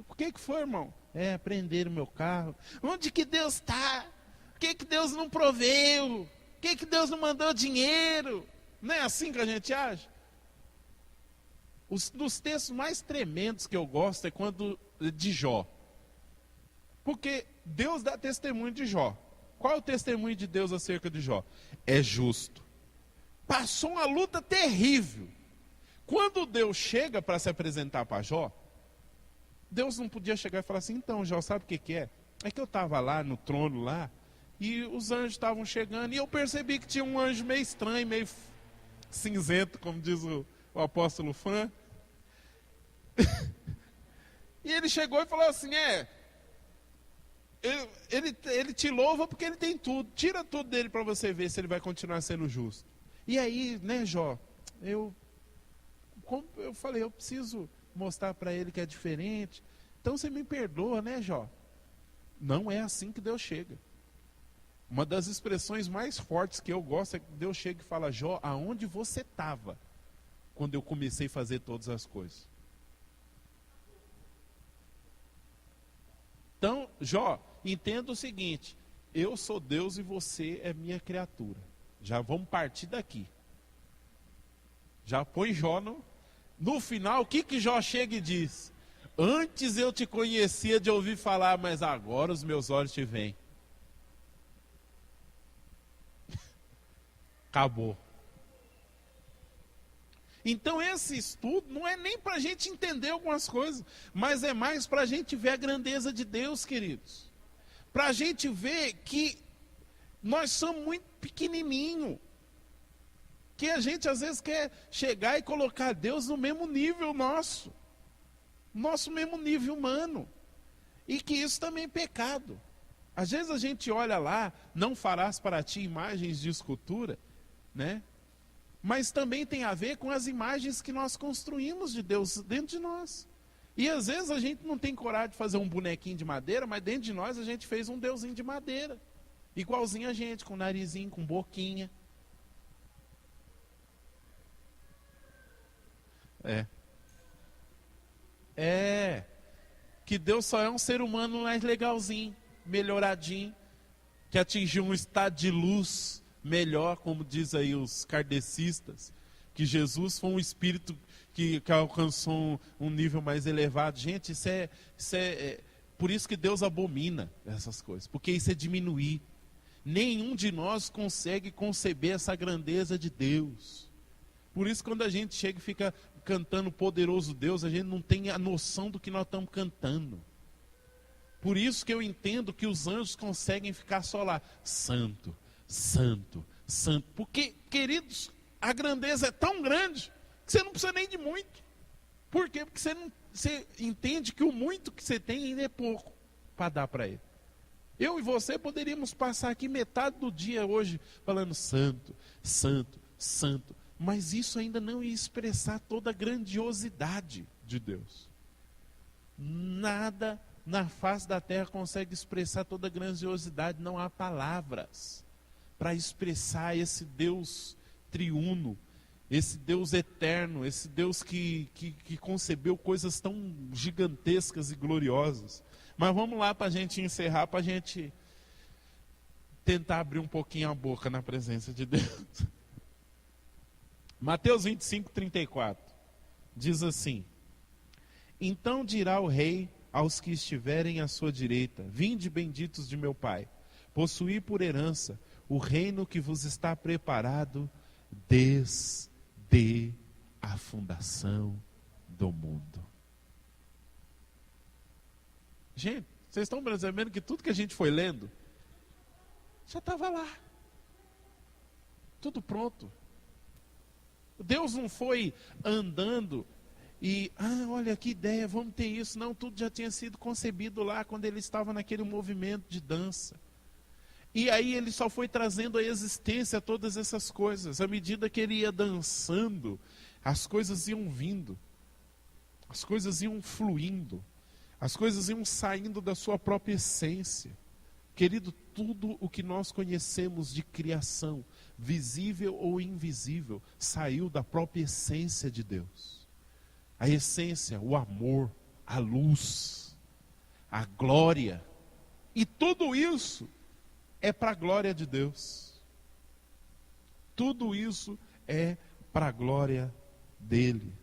Por que foi, irmão? É, aprender o meu carro. Onde que Deus está? Por que Deus não proveu? Por que Deus não mandou dinheiro? Não é assim que a gente acha? Dos textos mais tremendos que eu gosto é quando de Jó. Porque Deus dá testemunho de Jó. Qual é o testemunho de Deus acerca de Jó? É justo. Passou uma luta terrível. Quando Deus chega para se apresentar para Jó, Deus não podia chegar e falar assim: então, Jó, sabe o que é? É que eu estava lá no trono lá, e os anjos estavam chegando, e eu percebi que tinha um anjo meio estranho, meio cinzento, como diz o apóstolo Fã. E ele chegou e falou assim: ele te louva porque ele tem tudo, tira tudo dele para você ver se ele vai continuar sendo justo. E aí, né, Jó, eu falei, eu preciso mostrar para ele que é diferente, então você me perdoa, né, Jó? Não é assim que Deus chega. Uma das expressões mais fortes que eu gosto é que Deus chega e fala: Jó, aonde você estava quando eu comecei a fazer todas as coisas? Então, Jó, entenda o seguinte: eu sou Deus e você é minha criatura. Já vamos partir daqui. Já põe Jó no final. O que Jó chega e diz? Antes eu te conhecia de ouvir falar, mas agora os meus olhos te veem. Acabou. Então esse estudo não é nem para a gente entender algumas coisas, mas é mais para a gente ver a grandeza de Deus, queridos. Para a gente ver que nós somos muito pequenininho, que a gente às vezes quer chegar e colocar Deus no mesmo nível nosso mesmo nível humano, e que isso também é pecado. Às vezes a gente olha lá: não farás para ti imagens de escultura, né? Mas também tem a ver com as imagens que nós construímos de Deus dentro de nós. E às vezes a gente não tem coragem de fazer um bonequinho de madeira, mas dentro de nós a gente fez um deusinho de madeira, igualzinho a gente, com narizinho, com boquinha. Que Deus só é um ser humano mais legalzinho, melhoradinho, que atingiu um estado de luz melhor, como diz aí os kardecistas, que Jesus foi um espírito que alcançou um nível mais elevado. Gente, isso é por isso que Deus abomina essas coisas, porque isso é diminuir. Nenhum de nós consegue conceber essa grandeza de Deus. Por isso, quando a gente chega e fica cantando Poderoso Deus, a gente não tem a noção do que nós estamos cantando. Por isso que eu entendo que os anjos conseguem ficar só lá: santo, santo, santo. Porque, queridos, a grandeza é tão grande que você não precisa nem de muito. Por quê? Porque você entende que o muito que você tem ainda é pouco para dar para ele. Eu e você poderíamos passar aqui metade do dia hoje falando santo, santo, santo. Mas isso ainda não ia expressar toda a grandiosidade de Deus. Nada na face da terra consegue expressar toda a grandiosidade. Não há palavras para expressar esse Deus triuno, esse Deus eterno, esse Deus que concebeu coisas tão gigantescas e gloriosas. Mas vamos lá para a gente encerrar, para a gente tentar abrir um pouquinho a boca na presença de Deus. Mateus 25, 34, diz assim: então dirá o rei aos que estiverem à sua direita: vinde, benditos de meu Pai, possuí por herança o reino que vos está preparado desde a fundação do mundo. Gente, vocês estão percebendo que tudo que a gente foi lendo já estava lá, tudo pronto. Deus não foi andando e, olha que ideia, vamos ter isso. Não, tudo já tinha sido concebido lá quando ele estava naquele movimento de dança. E aí ele só foi trazendo à existência todas essas coisas. À medida que ele ia dançando, as coisas iam vindo, as coisas iam fluindo, as coisas iam saindo da sua própria essência. Querido, tudo o que nós conhecemos de criação, visível ou invisível, saiu da própria essência de Deus. A essência, o amor, a luz, a glória. E tudo isso é para a glória de Deus. Tudo isso é para a glória dele.